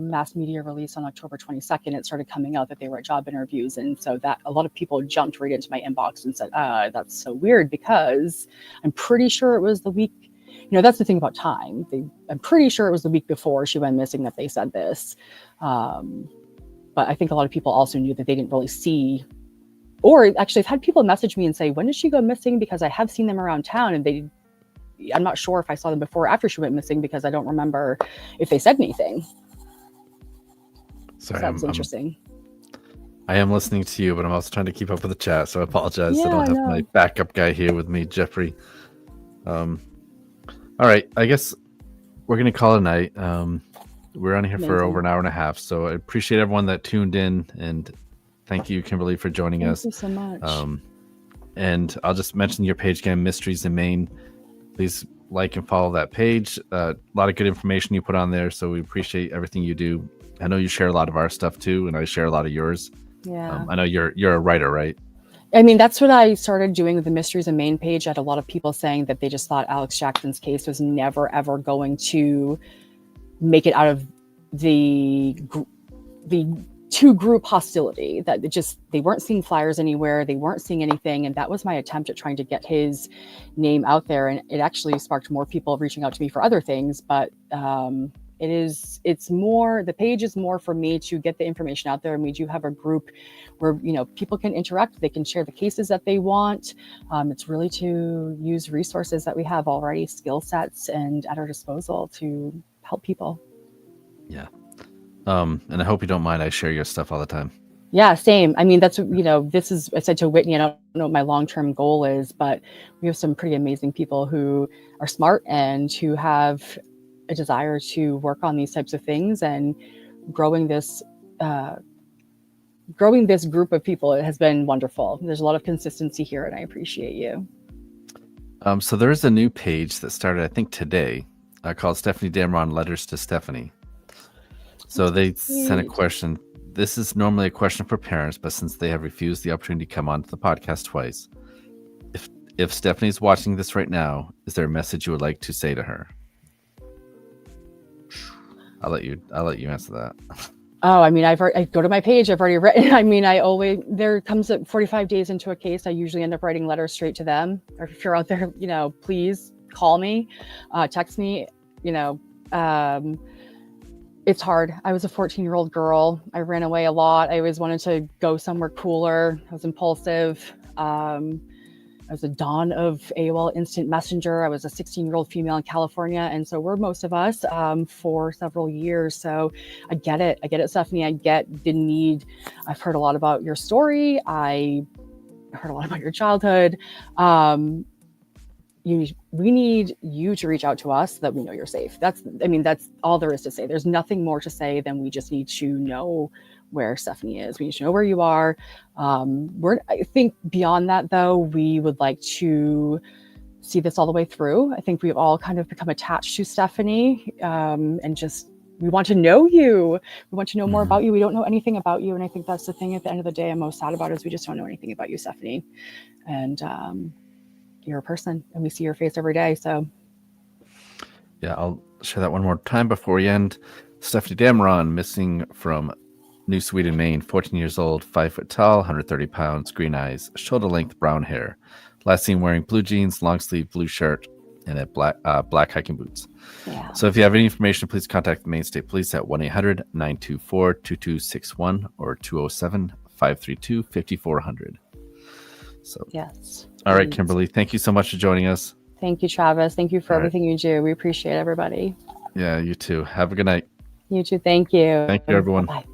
mass media release on October 22nd, it started coming out that they were at job interviews. And so that a lot of people jumped right into my inbox and said, that's so weird because I'm pretty sure it was the week. That's the thing about time. I'm pretty sure it was the week before she went missing that they said this. But I think a lot of people also knew that they didn't really see. Or actually, I've had people message me and say, when did she go missing? Because I have seen them around town and I'm not sure if I saw them before or after she went missing because I don't remember if they said anything. Sorry, so that's interesting. I am listening to you, but I'm also trying to keep up with the chat, so I apologize. Yeah, I don't have my backup guy here with me, Jeffrey. All right, I guess we're going to call it a night. We're on here for over an hour and a half, so I appreciate everyone that tuned in, and thank you, Kimberly, for joining us. Thank you so much. And I'll just mention your page again, Mysteries in Maine. Please like and follow that page. A lot of good information you put on there, so we appreciate everything you do. I know you share a lot of our stuff too, and I share a lot of yours. Yeah. I know you're a writer, right? I mean, that's what I started doing with the Mysteries in Maine page. I had a lot of people saying that they just thought Alex Jackson's case was never, ever going to make it out of the two-group hostility, that they weren't seeing flyers anywhere, they weren't seeing anything, and that was my attempt at trying to get his name out there, and it actually sparked more people reaching out to me for other things, but it's more, the page is more for me to get the information out there, and we do have a group where people can interact, they can share the cases that they want. It's really to use resources that we have already, skill sets and at our disposal to help people. Yeah. And I hope you don't mind, I share your stuff all the time. Yeah, same. I mean, that's, this is, I said to Whitney, I don't know what my long-term goal is, but we have some pretty amazing people who are smart and who have a desire to work on these types of things, and growing this group of people, it has been wonderful. There's a lot of consistency here, and I appreciate you. So there is a new page that started, I think today, called Stefanie Damron Letters to Stefanie. So they sent a question. This is normally a question for parents, but since they have refused the opportunity to come onto the podcast twice, if Stephanie's watching this right now, is there a message you would like to say to her? I'll let you answer that. Oh, I mean, I go to my page. I've already written. I mean, there comes at 45 days into a case, I usually end up writing letters straight to them. Or if you're out there, please call me, text me. It's hard. I was a 14-year-old girl. I ran away a lot. I always wanted to go somewhere cooler. I was impulsive. I was a don of AOL Instant Messenger. I was a 16-year-old female in California. And so were most of us for several years. So I get it. Stefanie. I get the need. I've heard a lot about your story. I heard a lot about your childhood. We need you to reach out to us so that we know you're safe. That's all there is to say. There's nothing more to say than we just need to know where Stefanie is. We need to know where you are. I think beyond that, though, we would like to see this all the way through. I think we've all kind of become attached to Stefanie, and we want to know you. We want to know more about you. We don't know anything about you. And I think that's the thing at the end of the day I'm most sad about, is we just don't know anything about you, Stefanie. And you're a person, and we see your face every day. So yeah, I'll share that one more time before we end. Stefanie Damron, missing from New Sweden, Maine, 14 years old, 5 foot tall, 130 pounds, green eyes, shoulder length brown hair, Last seen wearing blue jeans, long sleeve blue shirt, and a black hiking boots. Yeah. So if you have any information, please contact the Maine State Police at 1-800-924-2261 or 207-532-5400. So Yes. all right, Kimberly, thank you so much for joining us. Thank you, Travis. Thank you for All right. everything you do. We appreciate everybody. Yeah, you too. Have a good night. You too. Thank you. Thank you, everyone. Bye.